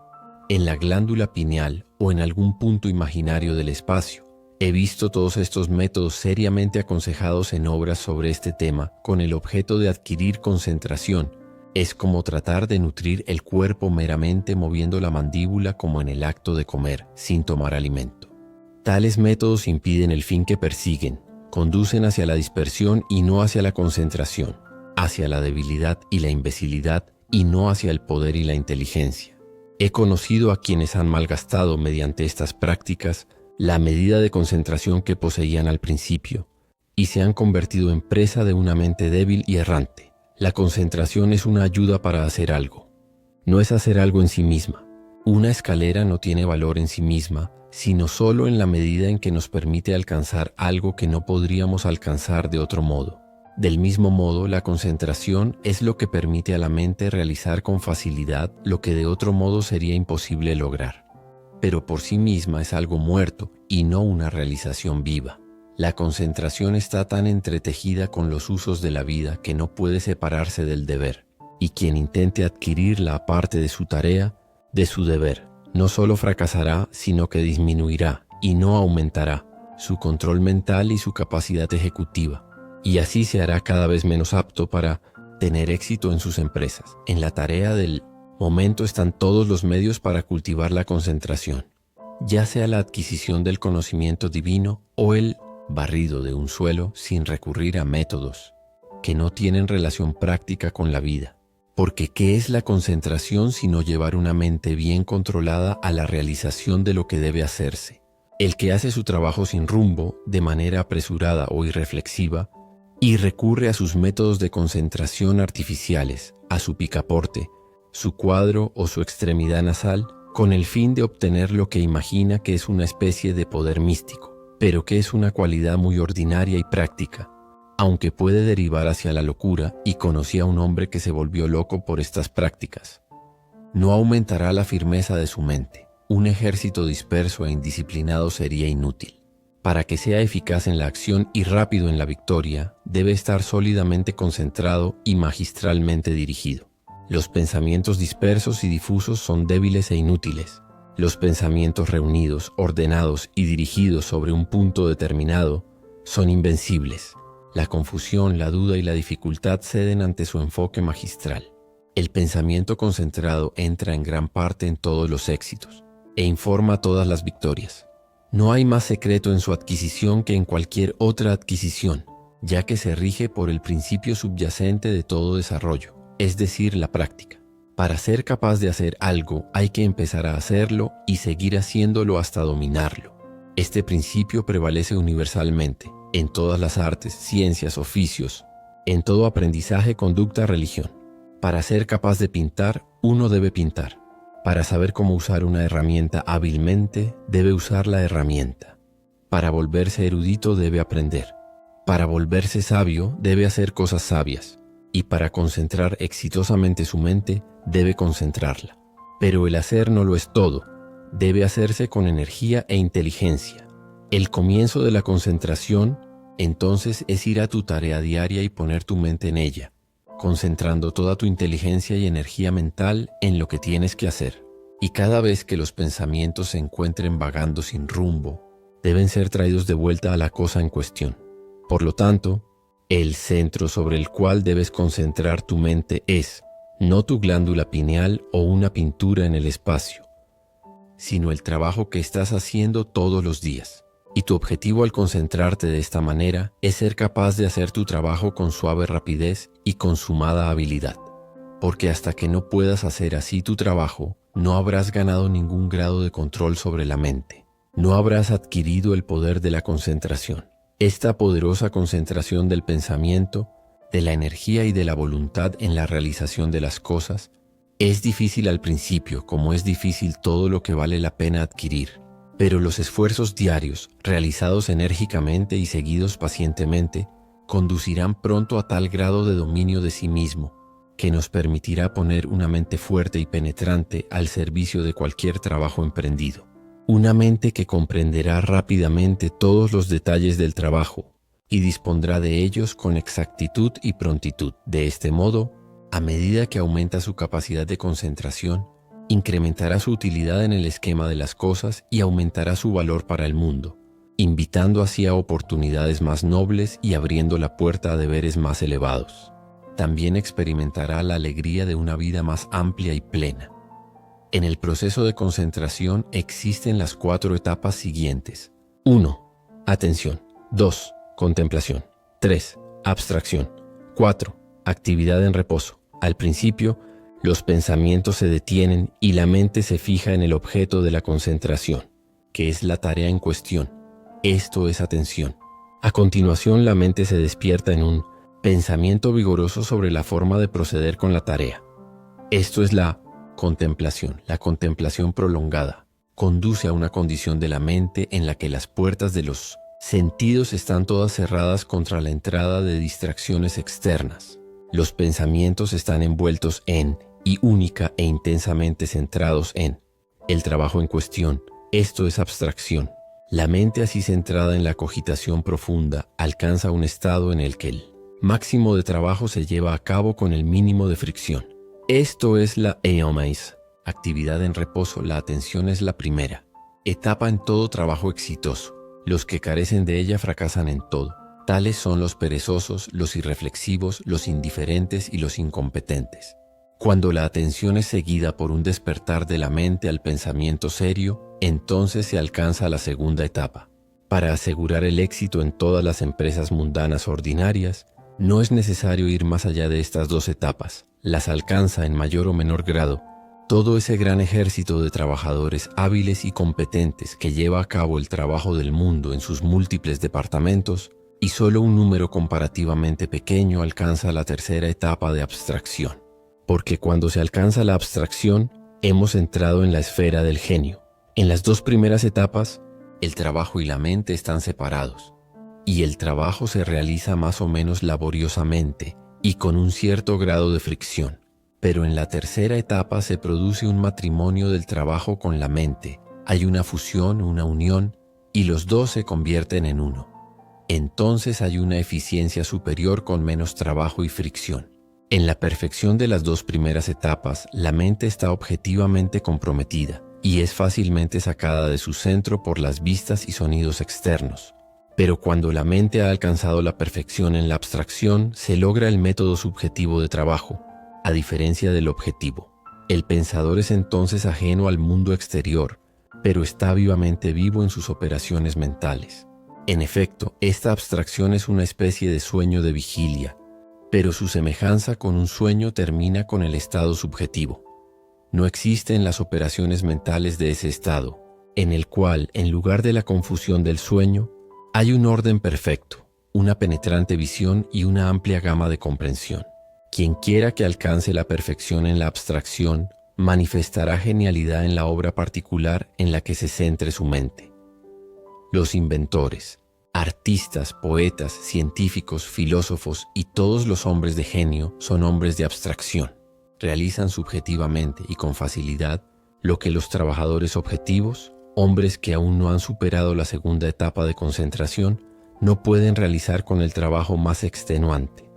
en la glándula pineal o en algún punto imaginario del espacio. He visto todos estos métodos seriamente aconsejados en obras sobre este tema con el objeto de adquirir concentración. Es como tratar de nutrir el cuerpo meramente moviendo la mandíbula como en el acto de comer, sin tomar alimento. Tales métodos impiden el fin que persiguen, conducen hacia la dispersión y no hacia la concentración, hacia la debilidad y la imbecilidad y no hacia el poder y la inteligencia. He conocido a quienes han malgastado mediante estas prácticas la medida de concentración que poseían al principio y se han convertido en presa de una mente débil y errante. La concentración es una ayuda para hacer algo. No es hacer algo en sí misma. Una escalera no tiene valor en sí misma, sino solo en la medida en que nos permite alcanzar algo que no podríamos alcanzar de otro modo. Del mismo modo, la concentración es lo que permite a la mente realizar con facilidad lo que de otro modo sería imposible lograr. Pero por sí misma es algo muerto y no una realización viva. La concentración está tan entretejida con los usos de la vida que no puede separarse del deber, y quien intente adquirirla aparte de su tarea, de su deber, no solo fracasará, sino que disminuirá y no aumentará su control mental y su capacidad ejecutiva, y así se hará cada vez menos apto para tener éxito en sus empresas. En la tarea del momento están todos los medios para cultivar la concentración, ya sea la adquisición del conocimiento divino o el barrido de un suelo sin recurrir a métodos que no tienen relación práctica con la vida. Porque ¿qué es la concentración sino llevar una mente bien controlada a la realización de lo que debe hacerse? El que hace su trabajo sin rumbo, de manera apresurada o irreflexiva, y recurre a sus métodos de concentración artificiales, a su picaporte, su cuadro o su extremidad nasal, con el fin de obtener lo que imagina que es una especie de poder místico, pero que es una cualidad muy ordinaria y práctica, aunque puede derivar hacia la locura, y conocí a un hombre que se volvió loco por estas prácticas. No aumentará la firmeza de su mente. Un ejército disperso e indisciplinado sería inútil. Para que sea eficaz en la acción y rápido en la victoria, debe estar sólidamente concentrado y magistralmente dirigido. Los pensamientos dispersos y difusos son débiles e inútiles. Los pensamientos reunidos, ordenados y dirigidos sobre un punto determinado son invencibles. La confusión, la duda y la dificultad ceden ante su enfoque magistral. El pensamiento concentrado entra en gran parte en todos los éxitos e informa todas las victorias. No hay más secreto en su adquisición que en cualquier otra adquisición, ya que se rige por el principio subyacente de todo desarrollo, es decir, la práctica. Para ser capaz de hacer algo hay que empezar a hacerlo y seguir haciéndolo hasta dominarlo. Este principio prevalece universalmente, en todas las artes, ciencias, oficios, en todo aprendizaje, conducta, religión. Para ser capaz de pintar, uno debe pintar. Para saber cómo usar una herramienta hábilmente, debe usar la herramienta. Para volverse erudito debe aprender. Para volverse sabio debe hacer cosas sabias. Y para concentrar exitosamente su mente, debe concentrarla. Pero el hacer no lo es todo. Debe hacerse con energía e inteligencia. El comienzo de la concentración, entonces, es ir a tu tarea diaria y poner tu mente en ella, concentrando toda tu inteligencia y energía mental en lo que tienes que hacer. Y cada vez que los pensamientos se encuentren vagando sin rumbo, deben ser traídos de vuelta a la cosa en cuestión. Por lo tanto, el centro sobre el cual debes concentrar tu mente es no tu glándula pineal o una pintura en el espacio, sino el trabajo que estás haciendo todos los días. Y tu objetivo al concentrarte de esta manera es ser capaz de hacer tu trabajo con suave rapidez y consumada habilidad. Porque hasta que no puedas hacer así tu trabajo, no habrás ganado ningún grado de control sobre la mente. No habrás adquirido el poder de la concentración. Esta poderosa concentración del pensamiento, de la energía y de la voluntad en la realización de las cosas, es difícil al principio, como es difícil todo lo que vale la pena adquirir. Pero los esfuerzos diarios, realizados enérgicamente y seguidos pacientemente, conducirán pronto a tal grado de dominio de sí mismo, que nos permitirá poner una mente fuerte y penetrante al servicio de cualquier trabajo emprendido. Una mente que comprenderá rápidamente todos los detalles del trabajo y dispondrá de ellos con exactitud y prontitud. De este modo, a medida que aumenta su capacidad de concentración, incrementará su utilidad en el esquema de las cosas y aumentará su valor para el mundo, invitando así a oportunidades más nobles y abriendo la puerta a deberes más elevados. También experimentará la alegría de una vida más amplia y plena. En el proceso de concentración existen las 4 etapas siguientes. 1. Atención. 2. Contemplación. 3. Abstracción. 4. Actividad en reposo. Al principio, los pensamientos se detienen y la mente se fija en el objeto de la concentración, que es la tarea en cuestión. Esto es atención. A continuación, la mente se despierta en un pensamiento vigoroso sobre la forma de proceder con la tarea. Esto es la contemplación. La contemplación prolongada conduce a una condición de la mente en la que las puertas de los sentidos están todas cerradas contra la entrada de distracciones externas. Los pensamientos están envueltos en y única e intensamente centrados en el trabajo en cuestión. Esto es abstracción. La mente así centrada en la cogitación profunda alcanza un estado en el que el máximo de trabajo se lleva a cabo con el mínimo de fricción. Esto es la eomais, actividad en reposo. La atención es la primera etapa en todo trabajo exitoso. Los que carecen de ella fracasan en todo. Tales son los perezosos, los irreflexivos, los indiferentes y los incompetentes. Cuando la atención es seguida por un despertar de la mente al pensamiento serio, entonces se alcanza la segunda etapa. Para asegurar el éxito en todas las empresas mundanas ordinarias, no es necesario ir más allá de estas 2 etapas. Las alcanza en mayor o menor grado todo ese gran ejército de trabajadores hábiles y competentes que lleva a cabo el trabajo del mundo en sus múltiples departamentos, y solo un número comparativamente pequeño alcanza la tercera etapa de abstracción. Porque cuando se alcanza la abstracción, hemos entrado en la esfera del genio. En las 2 primeras etapas, el trabajo y la mente están separados, y el trabajo se realiza más o menos laboriosamente y con un cierto grado de fricción. Pero en la tercera etapa se produce un matrimonio del trabajo con la mente. Hay una fusión, una unión, y los 2 se convierten en uno. Entonces hay una eficiencia superior con menos trabajo y fricción. En la perfección de las 2 primeras etapas, la mente está objetivamente comprometida y es fácilmente sacada de su centro por las vistas y sonidos externos. Pero cuando la mente ha alcanzado la perfección en la abstracción, se logra el método subjetivo de trabajo, a diferencia del objetivo. El pensador es entonces ajeno al mundo exterior, pero está vivamente vivo en sus operaciones mentales. En efecto, esta abstracción es una especie de sueño de vigilia, pero su semejanza con un sueño termina con el estado subjetivo. No existen las operaciones mentales de ese estado, en el cual, en lugar de la confusión del sueño, hay un orden perfecto, una penetrante visión y una amplia gama de comprensión. Quien quiera que alcance la perfección en la abstracción, manifestará genialidad en la obra particular en la que se centre su mente. Los inventores, artistas, poetas, científicos, filósofos y todos los hombres de genio son hombres de abstracción. Realizan subjetivamente y con facilidad lo que los trabajadores objetivos, hombres que aún no han superado la segunda etapa de concentración, no pueden realizar con el trabajo más extenuante.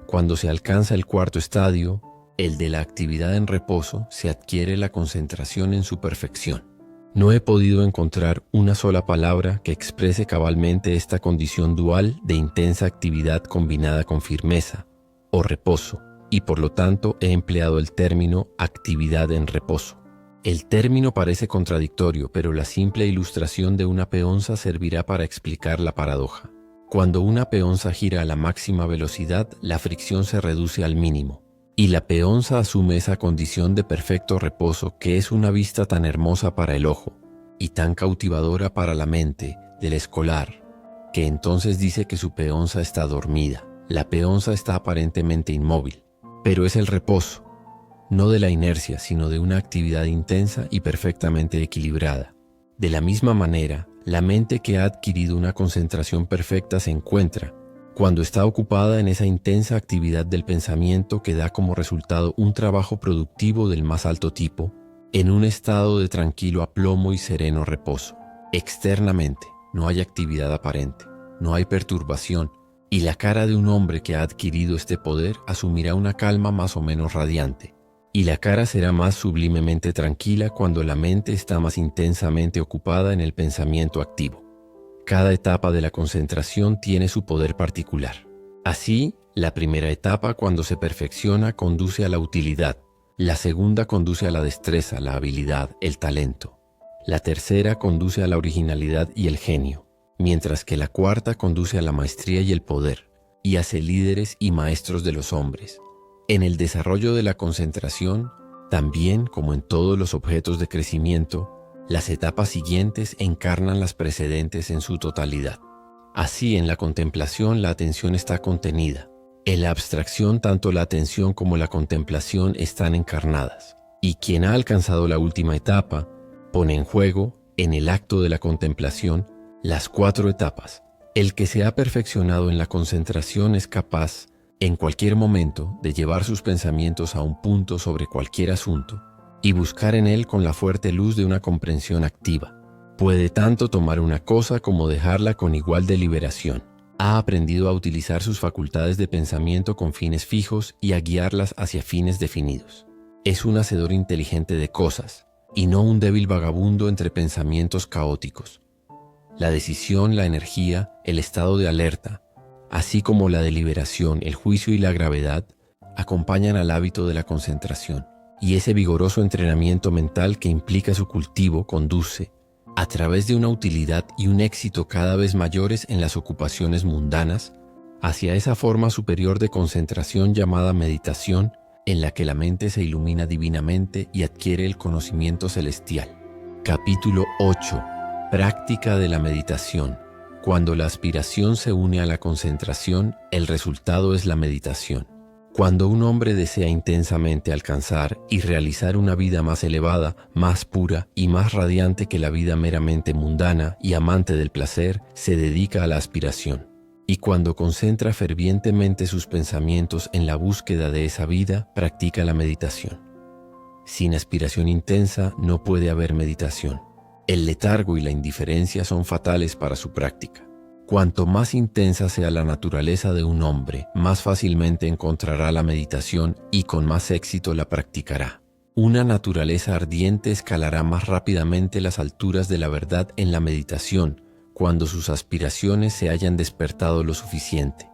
Cuando se alcanza el cuarto estadio, el de la actividad en reposo, se adquiere la concentración en su perfección. No he podido encontrar una sola palabra que exprese cabalmente esta condición dual de intensa actividad combinada con firmeza o reposo, y por lo tanto he empleado el término actividad en reposo. El término parece contradictorio, pero la simple ilustración de una peonza servirá para explicar la paradoja. Cuando una peonza gira a la máxima velocidad, la fricción se reduce al mínimo, y la peonza asume esa condición de perfecto reposo que es una vista tan hermosa para el ojo y tan cautivadora para la mente del escolar, que entonces dice que su peonza está dormida. La peonza está aparentemente inmóvil, pero es el reposo, no de la inercia, sino de una actividad intensa y perfectamente equilibrada. De la misma manera, la mente que ha adquirido una concentración perfecta se encuentra, cuando está ocupada en esa intensa actividad del pensamiento que da como resultado un trabajo productivo del más alto tipo, en un estado de tranquilo aplomo y sereno reposo. Externamente, no hay actividad aparente, no hay perturbación, y la cara de un hombre que ha adquirido este poder asumirá una calma más o menos radiante, y la cara será más sublimemente tranquila cuando la mente está más intensamente ocupada en el pensamiento activo. Cada etapa de la concentración tiene su poder particular. Así, la primera etapa, cuando se perfecciona, conduce a la utilidad. La segunda conduce a la destreza, la habilidad, el talento. La tercera conduce a la originalidad y el genio, mientras que la cuarta conduce a la maestría y el poder, y hace líderes y maestros de los hombres. En el desarrollo de la concentración, también como en todos los objetos de crecimiento, las etapas siguientes encarnan las precedentes en su totalidad. Así, en la contemplación la atención está contenida. En la abstracción tanto la atención como la contemplación están encarnadas. Y quien ha alcanzado la última etapa, pone en juego, en el acto de la contemplación, las 4 etapas. El que se ha perfeccionado en la concentración es capaz, en cualquier momento, de llevar sus pensamientos a un punto sobre cualquier asunto y buscar en él con la fuerte luz de una comprensión activa. Puede tanto tomar una cosa como dejarla con igual deliberación. Ha aprendido a utilizar sus facultades de pensamiento con fines fijos y a guiarlas hacia fines definidos. Es un hacedor inteligente de cosas, y no un débil vagabundo entre pensamientos caóticos. La decisión, la energía, el estado de alerta, así como la deliberación, el juicio y la gravedad, acompañan al hábito de la concentración. Y ese vigoroso entrenamiento mental que implica su cultivo conduce, a través de una utilidad y un éxito cada vez mayores en las ocupaciones mundanas, hacia esa forma superior de concentración llamada meditación, en la que la mente se ilumina divinamente y adquiere el conocimiento celestial. Capítulo 8. Práctica de la meditación. Cuando la aspiración se une a la concentración, el resultado es la meditación. Cuando un hombre desea intensamente alcanzar y realizar una vida más elevada, más pura y más radiante que la vida meramente mundana y amante del placer, se dedica a la aspiración. Y cuando concentra fervientemente sus pensamientos en la búsqueda de esa vida, practica la meditación. Sin aspiración intensa no puede haber meditación. El letargo y la indiferencia son fatales para su práctica. Cuanto más intensa sea la naturaleza de un hombre, más fácilmente encontrará la meditación y con más éxito la practicará. Una naturaleza ardiente escalará más rápidamente las alturas de la verdad en la meditación, cuando sus aspiraciones se hayan despertado lo suficiente.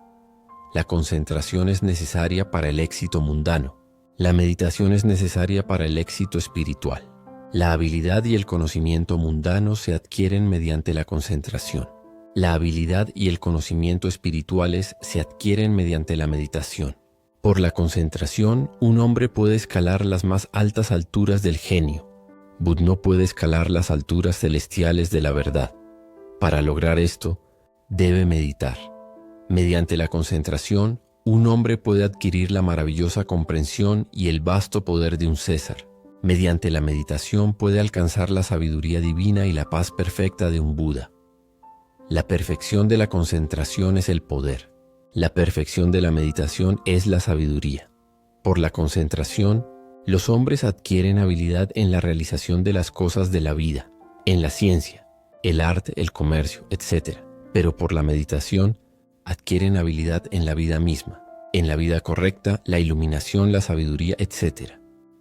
La concentración es necesaria para el éxito mundano. La meditación es necesaria para el éxito espiritual. La habilidad y el conocimiento mundano se adquieren mediante la concentración. La habilidad y el conocimiento espirituales se adquieren mediante la meditación. Por la concentración, un hombre puede escalar las más altas alturas del genio. Bud no puede escalar las alturas celestiales de la verdad. Para lograr esto, debe meditar. Mediante la concentración, un hombre puede adquirir la maravillosa comprensión y el vasto poder de un César. Mediante la meditación puede alcanzar la sabiduría divina y la paz perfecta de un Buda. La perfección de la concentración es el poder. La perfección de la meditación es la sabiduría. Por la concentración, los hombres adquieren habilidad en la realización de las cosas de la vida, en la ciencia, el arte, el comercio, etc. Pero por la meditación, adquieren habilidad en la vida misma, en la vida correcta, la iluminación, la sabiduría, etc.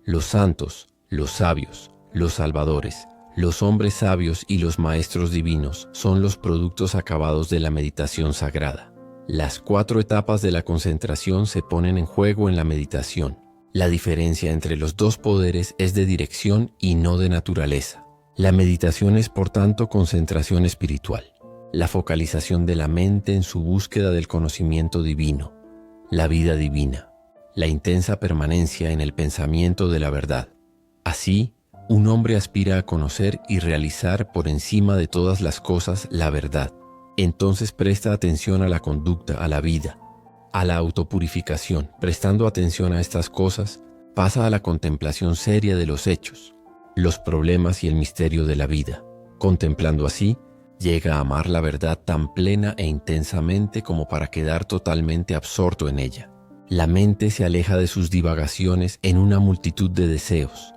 Los santos, los sabios, los salvadores, los hombres sabios y los maestros divinos son los productos acabados de la meditación sagrada. Las 4 etapas de la concentración se ponen en juego en la meditación. La diferencia entre los dos poderes es de dirección y no de naturaleza. La meditación es, por tanto, concentración espiritual, la focalización de la mente en su búsqueda del conocimiento divino, la vida divina, la intensa permanencia en el pensamiento de la verdad. Así, un hombre aspira a conocer y realizar por encima de todas las cosas la verdad. Entonces presta atención a la conducta, a la vida, a la autopurificación. Prestando atención a estas cosas, pasa a la contemplación seria de los hechos, los problemas y el misterio de la vida. Contemplando así, llega a amar la verdad tan plena e intensamente como para quedar totalmente absorto en ella. La mente se aleja de sus divagaciones en una multitud de deseos,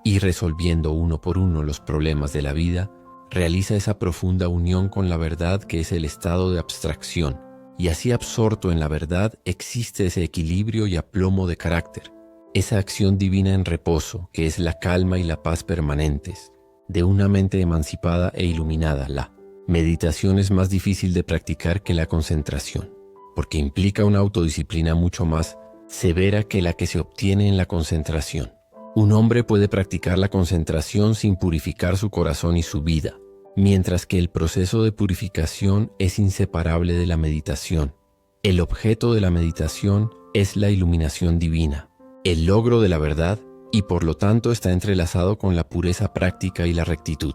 y resolviendo uno por uno los problemas de la vida, realiza esa profunda unión con la verdad que es el estado de abstracción, y así absorto en la verdad existe ese equilibrio y aplomo de carácter, esa acción divina en reposo que es la calma y la paz permanentes, de una mente emancipada e iluminada. La meditación es más difícil de practicar que la concentración, porque implica una autodisciplina mucho más severa que la que se obtiene en la concentración. Un hombre puede practicar la concentración sin purificar su corazón y su vida, mientras que el proceso de purificación es inseparable de la meditación. El objeto de la meditación es la iluminación divina, el logro de la verdad, y por lo tanto está entrelazado con la pureza práctica y la rectitud.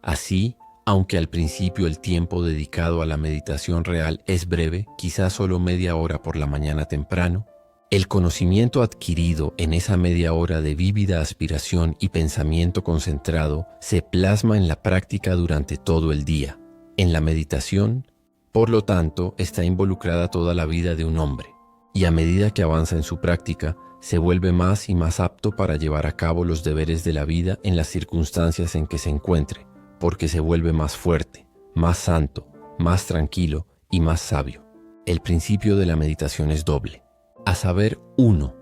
Así, aunque al principio el tiempo dedicado a la meditación real es breve, quizás solo media hora por la mañana temprano, el conocimiento adquirido en esa media hora de vívida aspiración y pensamiento concentrado se plasma en la práctica durante todo el día. En la meditación, por lo tanto, está involucrada toda la vida de un hombre, y a medida que avanza en su práctica, se vuelve más y más apto para llevar a cabo los deberes de la vida en las circunstancias en que se encuentre, porque se vuelve más fuerte, más santo, más tranquilo y más sabio. El principio de la meditación es doble. A saber, 1.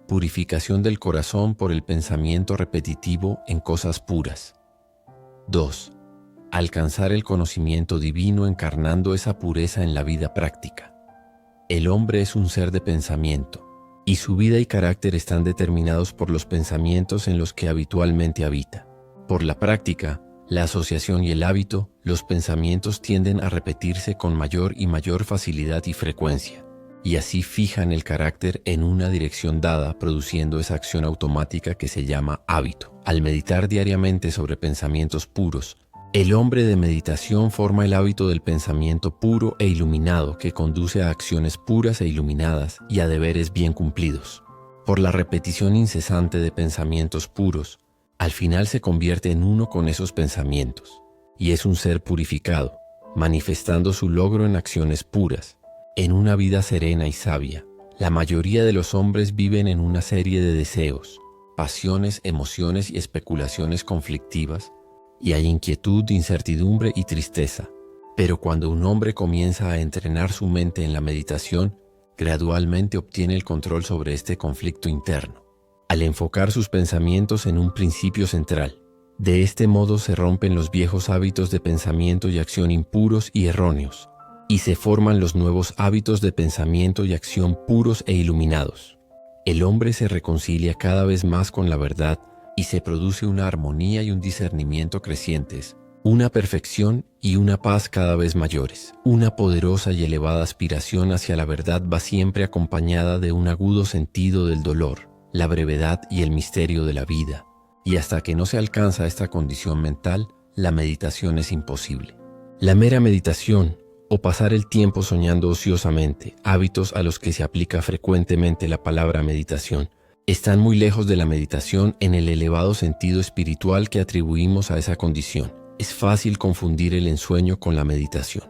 Purificación del corazón por el pensamiento repetitivo en cosas puras. 2. Alcanzar el conocimiento divino encarnando esa pureza en la vida práctica. El hombre es un ser de pensamiento, y su vida y carácter están determinados por los pensamientos en los que habitualmente habita. Por la práctica, la asociación y el hábito, los pensamientos tienden a repetirse con mayor y mayor facilidad y frecuencia, y así fijan el carácter en una dirección dada, produciendo esa acción automática que se llama hábito. Al meditar diariamente sobre pensamientos puros, el hombre de meditación forma el hábito del pensamiento puro e iluminado que conduce a acciones puras e iluminadas y a deberes bien cumplidos. Por la repetición incesante de pensamientos puros, al final se convierte en uno con esos pensamientos, y es un ser purificado, manifestando su logro en acciones puras, en una vida serena y sabia. La mayoría de los hombres viven en una serie de deseos, pasiones, emociones y especulaciones conflictivas, y hay inquietud, incertidumbre y tristeza. Pero cuando un hombre comienza a entrenar su mente en la meditación, gradualmente obtiene el control sobre este conflicto interno, al enfocar sus pensamientos en un principio central. De este modo se rompen los viejos hábitos de pensamiento y acción impuros y erróneos, y se forman los nuevos hábitos de pensamiento y acción puros e iluminados. El hombre se reconcilia cada vez más con la verdad y se produce una armonía y un discernimiento crecientes, una perfección y una paz cada vez mayores. Una poderosa y elevada aspiración hacia la verdad va siempre acompañada de un agudo sentido del dolor, la brevedad y el misterio de la vida, y hasta que no se alcanza esta condición mental, la meditación es imposible. La mera meditación, o pasar el tiempo soñando ociosamente, hábitos a los que se aplica frecuentemente la palabra meditación, Están muy lejos de la meditación en el elevado sentido espiritual que atribuimos a esa condición. Es fácil confundir el ensueño con la meditación.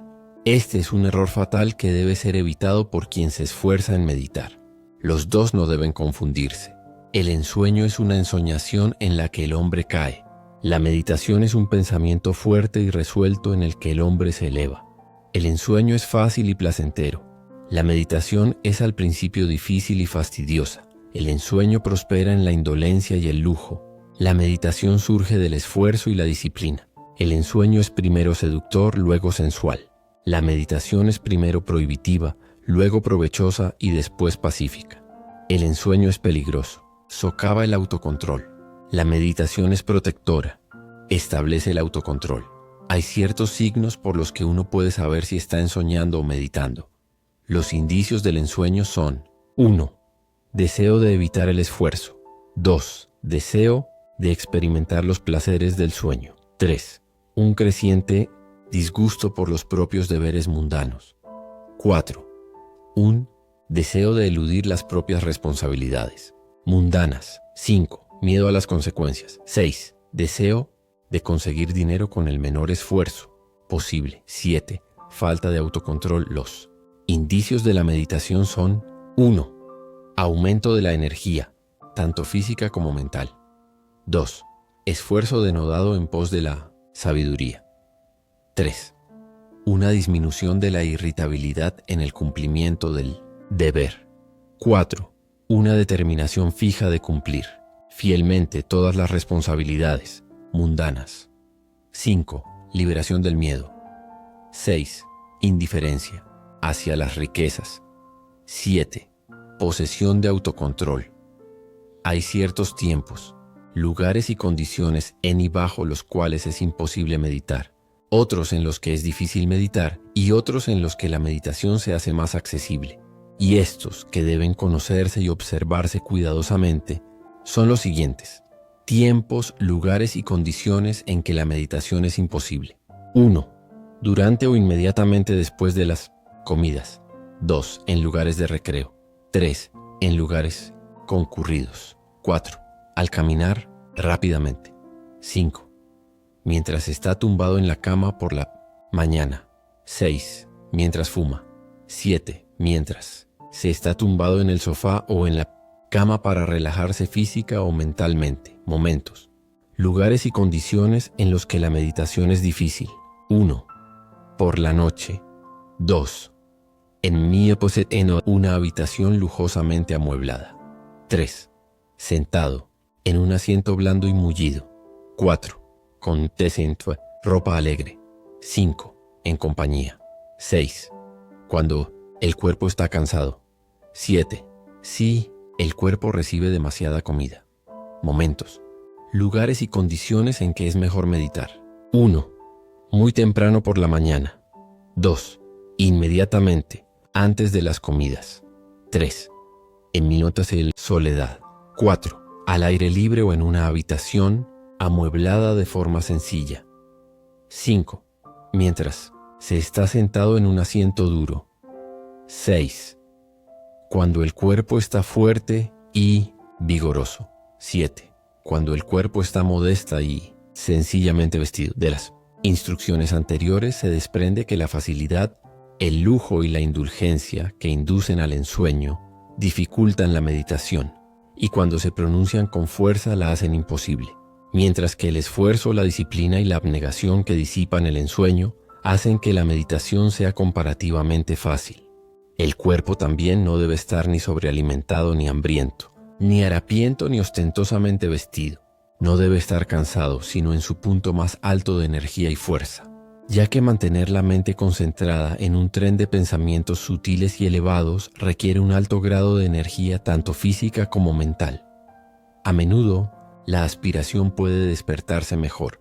Este es un error fatal que debe ser evitado por quien se esfuerza en meditar. Los dos no deben confundirse. El ensueño es una ensoñación en la que el hombre cae. La meditación es un pensamiento fuerte y resuelto en el que el hombre se eleva. El ensueño es fácil y placentero. La meditación es al principio difícil y fastidiosa. El ensueño prospera en la indolencia y el lujo. La meditación surge del esfuerzo y la disciplina. El ensueño es primero seductor, luego sensual. La meditación es primero prohibitiva, luego provechosa y después pacífica. El ensueño es peligroso. Socava el autocontrol. La meditación es protectora. Establece el autocontrol. Hay ciertos signos por los que uno puede saber si está ensoñando o meditando. Los indicios del ensueño son: 1. Deseo de evitar el esfuerzo. 2. Deseo de experimentar los placeres del sueño. 3. Un creciente disgusto por los propios deberes mundanos. 4. Un deseo de eludir las propias responsabilidades mundanas. 5. Miedo a las consecuencias. 6. Deseo de conseguir dinero con el menor esfuerzo posible. 7. Falta de autocontrol. Los indicios de la meditación son: 1. Aumento de la energía, tanto física como mental. 2. Esfuerzo denodado en pos de la sabiduría. 3. Una disminución de la irritabilidad en el cumplimiento del deber. 4. Una determinación fija de cumplir fielmente todas las responsabilidades mundanas. 5. Liberación del miedo. 6. Indiferencia hacia las riquezas. 7. Posesión de autocontrol. Hay ciertos tiempos, lugares y condiciones en y bajo los cuales es imposible meditar, otros en los que es difícil meditar y otros en los que la meditación se hace más accesible. Y estos, que deben conocerse y observarse cuidadosamente, son los siguientes: tiempos, lugares y condiciones en que la meditación es imposible. 1. Durante o inmediatamente después de las comidas. 2. En lugares de recreo. 3. En lugares concurridos. 4. Al caminar rápidamente. 5. Mientras está tumbado en la cama por la mañana. 6. Mientras fuma. 7. Mientras se está tumbado en el sofá o en la cama para relajarse física o mentalmente. Momentos. Lugares y condiciones en los que la meditación es difícil. 1. Por la noche. 2. En una habitación lujosamente amueblada. 3. Sentado en un asiento blando y mullido. 4. Con ropa alegre. 5. En compañía. 6. Cuando el cuerpo está cansado. 7. Si el cuerpo recibe demasiada comida. Momentos. Lugares y condiciones en que es mejor meditar. 1. Muy temprano por la mañana. 2. Inmediatamente antes de las comidas. 3. En minutos de soledad. 4. Al aire libre o en una habitación amueblada de forma sencilla. 5. Mientras se está sentado en un asiento duro. 6. Cuando el cuerpo está fuerte y vigoroso. 7. Cuando el cuerpo está modesta y sencillamente vestido. De las instrucciones anteriores se desprende que la facilidad, el lujo y la indulgencia que inducen al ensueño dificultan la meditación y cuando se pronuncian con fuerza la hacen imposible, mientras que el esfuerzo, la disciplina y la abnegación que disipan el ensueño hacen que la meditación sea comparativamente fácil. El cuerpo también no debe estar ni sobrealimentado ni hambriento, ni harapiento ni ostentosamente vestido. No debe estar cansado, sino en su punto más alto de energía y fuerza, ya que mantener la mente concentrada en un tren de pensamientos sutiles y elevados requiere un alto grado de energía tanto física como mental. A menudo, la aspiración puede despertarse mejor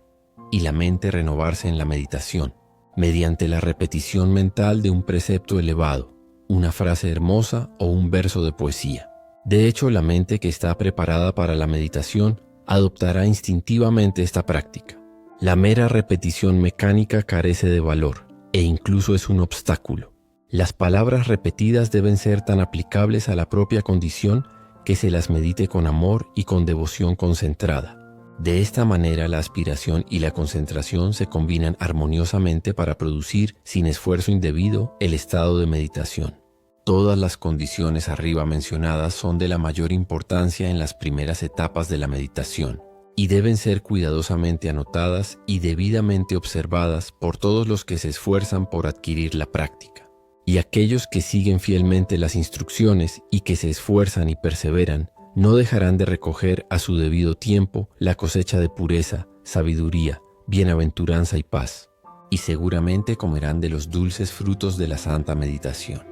y la mente renovarse en la meditación, mediante la repetición mental de un precepto elevado, una frase hermosa o un verso de poesía. De hecho, la mente que está preparada para la meditación adoptará instintivamente esta práctica. La mera repetición mecánica carece de valor e incluso es un obstáculo. Las palabras repetidas deben ser tan aplicables a la propia condición que se las medite con amor y con devoción concentrada. De esta manera la aspiración y la concentración se combinan armoniosamente para producir, sin esfuerzo indebido, el estado de meditación. Todas las condiciones arriba mencionadas son de la mayor importancia en las primeras etapas de la meditación y deben ser cuidadosamente anotadas y debidamente observadas por todos los que se esfuerzan por adquirir la práctica. Y aquellos que siguen fielmente las instrucciones y que se esfuerzan y perseveran, no dejarán de recoger a su debido tiempo la cosecha de pureza, sabiduría, bienaventuranza y paz, y seguramente comerán de los dulces frutos de la santa meditación.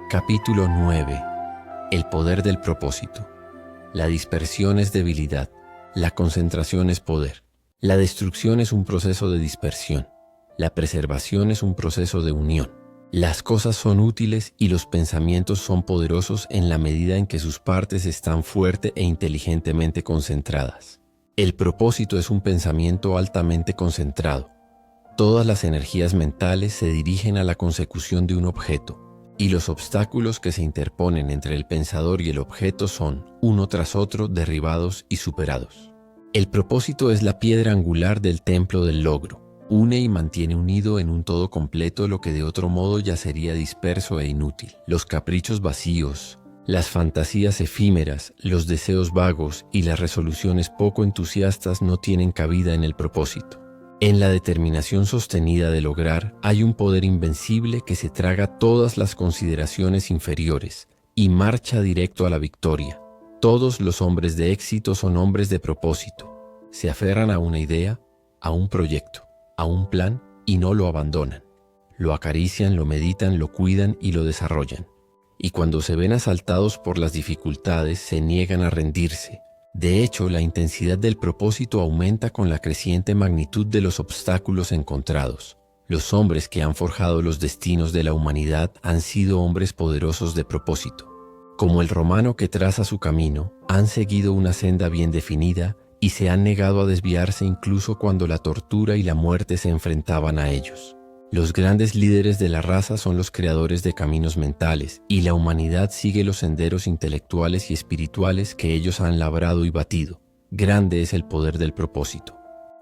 Capítulo 9. El poder del propósito. La dispersión es debilidad, la concentración es poder. La destrucción es un proceso de dispersión, la preservación es un proceso de unión. Las cosas son útiles y los pensamientos son poderosos en la medida en que sus partes están fuerte e inteligentemente concentradas. El propósito es un pensamiento altamente concentrado. Todas las energías mentales se dirigen a la consecución de un objeto, y los obstáculos que se interponen entre el pensador y el objeto son, uno tras otro, derribados y superados. El propósito es la piedra angular del templo del logro. Une y mantiene unido en un todo completo lo que de otro modo ya sería disperso e inútil. Los caprichos vacíos, las fantasías efímeras, los deseos vagos y las resoluciones poco entusiastas no tienen cabida en el propósito. En la determinación sostenida de lograr hay un poder invencible que se traga todas las consideraciones inferiores y marcha directo a la victoria. Todos los hombres de éxito son hombres de propósito. Se aferran a una idea, a un proyecto, a un plan y no lo abandonan. Lo acarician, lo meditan, lo cuidan y lo desarrollan. Y cuando se ven asaltados por las dificultades, se niegan a rendirse. De hecho, la intensidad del propósito aumenta con la creciente magnitud de los obstáculos encontrados. Los hombres que han forjado los destinos de la humanidad han sido hombres poderosos de propósito. Como el romano que traza su camino, han seguido una senda bien definida y se han negado a desviarse incluso cuando la tortura y la muerte se enfrentaban a ellos. Los grandes líderes de la raza son los creadores de caminos mentales, y la humanidad sigue los senderos intelectuales y espirituales que ellos han labrado y batido. Grande es el poder del propósito.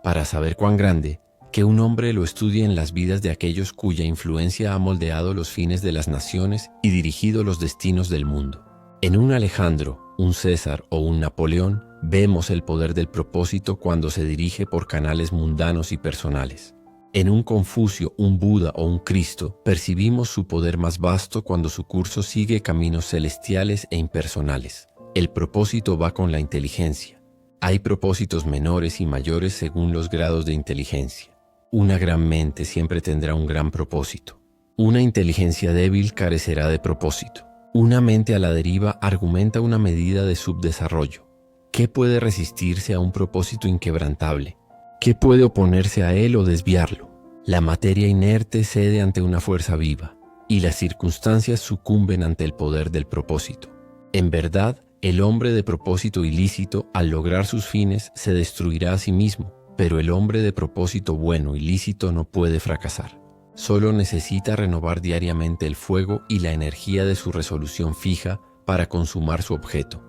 Para saber cuán grande, que un hombre lo estudie en las vidas de aquellos cuya influencia ha moldeado los fines de las naciones y dirigido los destinos del mundo. En un Alejandro, un César o un Napoleón, vemos el poder del propósito cuando se dirige por canales mundanos y personales. En un Confucio, un Buda o un Cristo, percibimos su poder más vasto cuando su curso sigue caminos celestiales e impersonales. El propósito va con la inteligencia. Hay propósitos menores y mayores según los grados de inteligencia. Una gran mente siempre tendrá un gran propósito. Una inteligencia débil carecerá de propósito. Una mente a la deriva argumenta una medida de subdesarrollo. ¿Qué puede resistirse a un propósito inquebrantable? ¿Qué puede oponerse a él o desviarlo? La materia inerte cede ante una fuerza viva, y las circunstancias sucumben ante el poder del propósito. En verdad, el hombre de propósito ilícito, al lograr sus fines, se destruirá a sí mismo, pero el hombre de propósito bueno y lícito no puede fracasar. Solo necesita renovar diariamente el fuego y la energía de su resolución fija para consumar su objeto.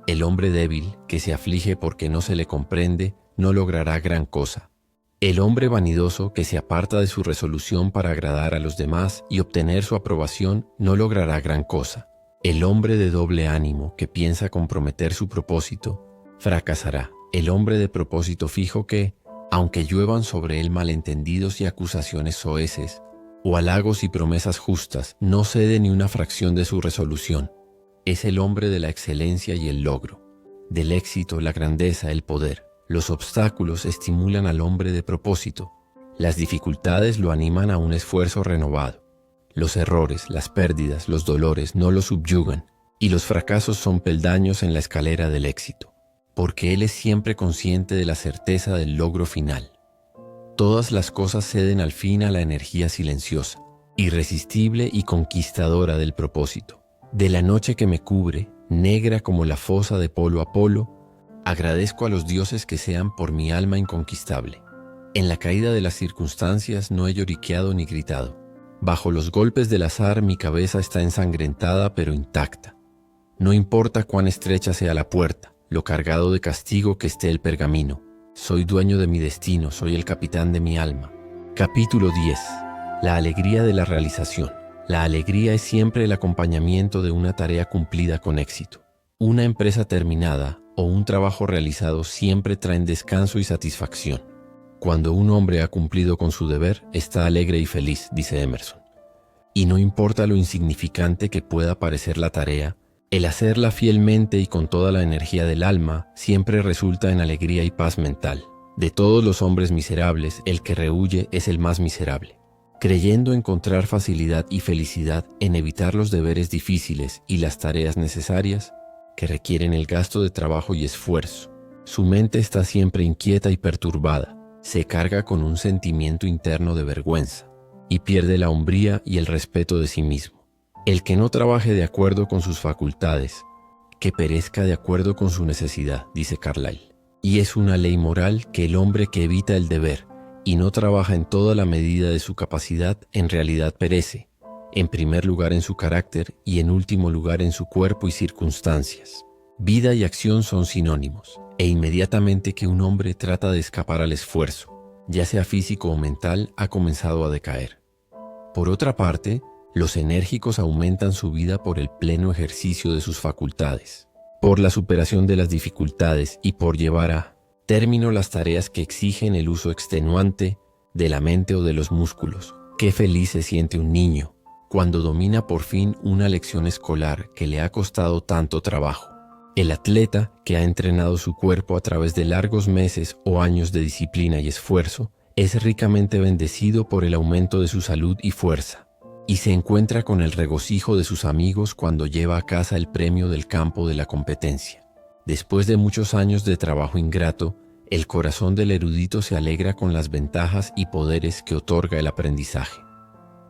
El hombre débil, que se aflige porque no se le comprende, no logrará gran cosa. El hombre vanidoso, que se aparta de su resolución para agradar a los demás y obtener su aprobación, no logrará gran cosa. El hombre de doble ánimo, que piensa comprometer su propósito, fracasará. El hombre de propósito fijo que, aunque lluevan sobre él malentendidos y acusaciones soeces, o halagos y promesas justas, no cede ni una fracción de su resolución. Es el hombre de la excelencia y el logro, del éxito, la grandeza, el poder. Los obstáculos estimulan al hombre de propósito. Las dificultades lo animan a un esfuerzo renovado. Los errores, las pérdidas, los dolores no lo subyugan, y los fracasos son peldaños en la escalera del éxito, porque él es siempre consciente de la certeza del logro final. Todas las cosas ceden al fin a la energía silenciosa, irresistible y conquistadora del propósito. De la noche que me cubre, negra como la fosa de polo a polo, agradezco a los dioses que sean por mi alma inconquistable. En la caída de las circunstancias no he lloriqueado ni gritado. Bajo los golpes del azar mi cabeza está ensangrentada pero intacta. No importa cuán estrecha sea la puerta, lo cargado de castigo que esté el pergamino. Soy dueño de mi destino, soy el capitán de mi alma. Capítulo 10. La alegría de la realización. La alegría es siempre el acompañamiento de una tarea cumplida con éxito. Una empresa terminada o un trabajo realizado siempre traen descanso y satisfacción. Cuando un hombre ha cumplido con su deber, está alegre y feliz, dice Emerson. Y no importa lo insignificante que pueda parecer la tarea, el hacerla fielmente y con toda la energía del alma siempre resulta en alegría y paz mental. De todos los hombres miserables, el que rehuye es el más miserable. Creyendo encontrar facilidad y felicidad en evitar los deberes difíciles y las tareas necesarias, que requieren el gasto de trabajo y esfuerzo, su mente está siempre inquieta y perturbada, se carga con un sentimiento interno de vergüenza y pierde la hombría y el respeto de sí mismo. El que no trabaje de acuerdo con sus facultades, que perezca de acuerdo con su necesidad, dice Carlyle. Y es una ley moral que el hombre que evita el deber y no trabaja en toda la medida de su capacidad, en realidad perece, en primer lugar en su carácter y en último lugar en su cuerpo y circunstancias. Vida y acción son sinónimos, e inmediatamente que un hombre trata de escapar al esfuerzo, ya sea físico o mental, ha comenzado a decaer. Por otra parte, los enérgicos aumentan su vida por el pleno ejercicio de sus facultades, por la superación de las dificultades y por llevar a término las tareas que exigen el uso extenuante de la mente o de los músculos. Qué feliz se siente un niño cuando domina por fin una lección escolar que le ha costado tanto trabajo. El atleta que ha entrenado su cuerpo a través de largos meses o años de disciplina y esfuerzo es ricamente bendecido por el aumento de su salud y fuerza, y se encuentra con el regocijo de sus amigos cuando lleva a casa el premio del campo de la competencia. Después de muchos años de trabajo ingrato, el corazón del erudito se alegra con las ventajas y poderes que otorga el aprendizaje.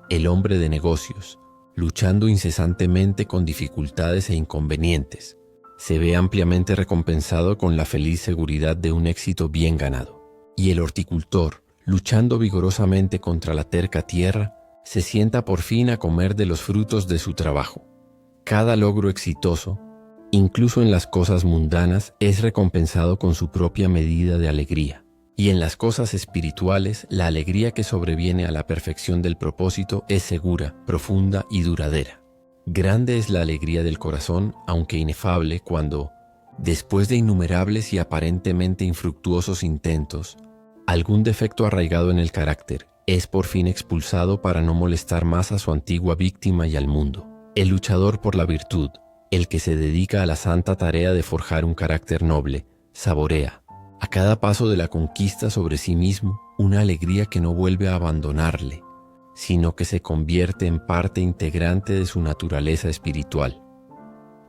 El hombre de negocios, luchando incesantemente con dificultades e inconvenientes, se ve ampliamente recompensado con la feliz seguridad de un éxito bien ganado. Y el horticultor, luchando vigorosamente contra la terca tierra, se sienta por fin a comer de los frutos de su trabajo. Cada logro exitoso, incluso en las cosas mundanas, es recompensado con su propia medida de alegría. Y en las cosas espirituales, la alegría que sobreviene a la perfección del propósito es segura, profunda y duradera. Grande es la alegría del corazón, aunque inefable, cuando, después de innumerables y aparentemente infructuosos intentos, algún defecto arraigado en el carácter es por fin expulsado para no molestar más a su antigua víctima y al mundo. El luchador por la virtud, el que se dedica a la santa tarea de forjar un carácter noble, saborea, a cada paso de la conquista sobre sí mismo, una alegría que no vuelve a abandonarle, sino que se convierte en parte integrante de su naturaleza espiritual.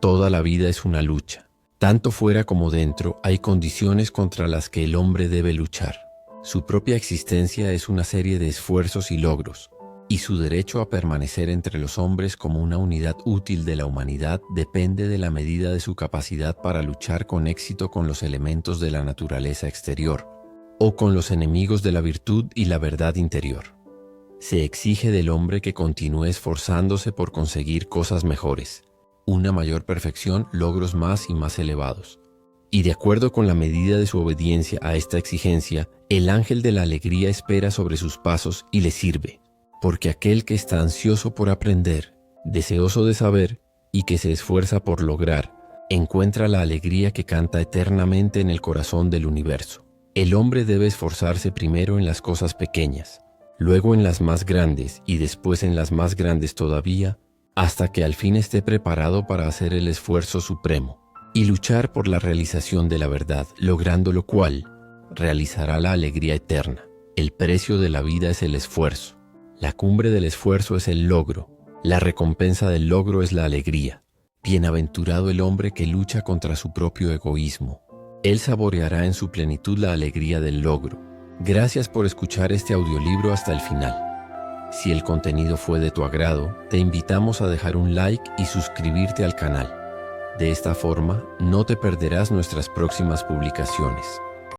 Toda la vida es una lucha. Tanto fuera como dentro hay condiciones contra las que el hombre debe luchar. Su propia existencia es una serie de esfuerzos y logros, y su derecho a permanecer entre los hombres como una unidad útil de la humanidad depende de la medida de su capacidad para luchar con éxito con los elementos de la naturaleza exterior, o con los enemigos de la virtud y la verdad interior. Se exige del hombre que continúe esforzándose por conseguir cosas mejores, una mayor perfección, logros más y más elevados. Y de acuerdo con la medida de su obediencia a esta exigencia, el ángel de la alegría espera sobre sus pasos y le sirve. Porque aquel que está ansioso por aprender, deseoso de saber y que se esfuerza por lograr, encuentra la alegría que canta eternamente en el corazón del universo. El hombre debe esforzarse primero en las cosas pequeñas, luego en las más grandes y después en las más grandes todavía, hasta que al fin esté preparado para hacer el esfuerzo supremo y luchar por la realización de la verdad, logrando lo cual realizará la alegría eterna. El precio de la vida es el esfuerzo. La cumbre del esfuerzo es el logro, la recompensa del logro es la alegría. Bienaventurado el hombre que lucha contra su propio egoísmo. Él saboreará en su plenitud la alegría del logro. Gracias por escuchar este audiolibro hasta el final. Si el contenido fue de tu agrado, te invitamos a dejar un like y suscribirte al canal. De esta forma, no te perderás nuestras próximas publicaciones.